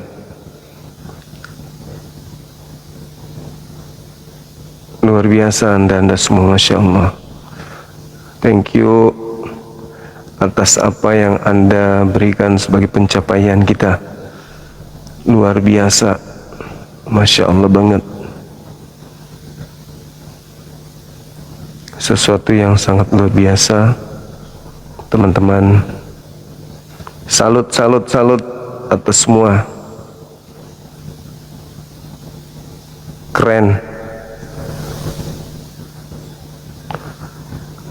Luar biasa anda semua, Masya Allah. Thank you atas apa yang Anda berikan sebagai pencapaian kita. Luar biasa, Masya Allah banget. Sesuatu yang sangat luar biasa, teman-teman. Salut atas semua. Keren.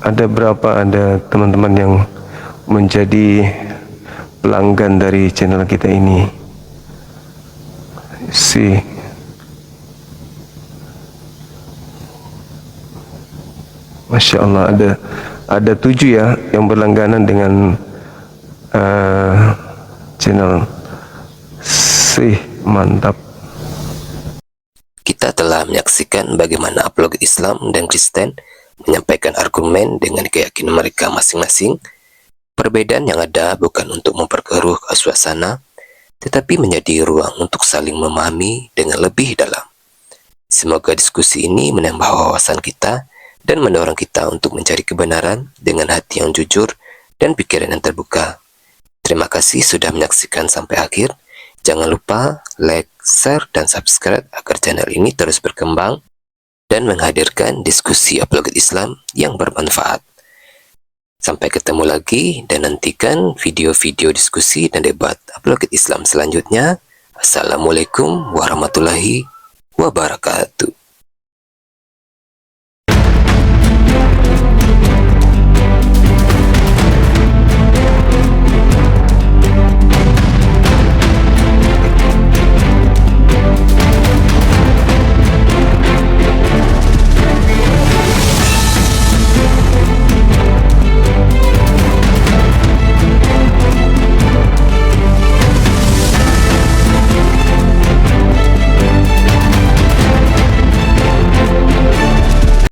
Ada berapa ada teman-teman yang menjadi pelanggan dari channel kita ini? Masya Allah, ada 7 ya yang berlangganan dengan channel. Mantap. Kita telah menyaksikan bagaimana apologet Islam dan Kristen menyampaikan argumen dengan keyakinan mereka masing-masing. Perbedaan yang ada bukan untuk memperkeruh suasana, tetapi menjadi ruang untuk saling memahami dengan lebih dalam. Semoga diskusi ini menambah wawasan kita dan mendorong kita untuk mencari kebenaran dengan hati yang jujur dan pikiran yang terbuka. Terima kasih sudah menyaksikan sampai akhir. Jangan lupa like, share, dan subscribe agar channel ini terus berkembang dan menghadirkan diskusi apologet Islam yang bermanfaat. Sampai ketemu lagi dan nantikan video-video diskusi dan debat apologet Islam selanjutnya. Assalamualaikum warahmatullahi wabarakatuh.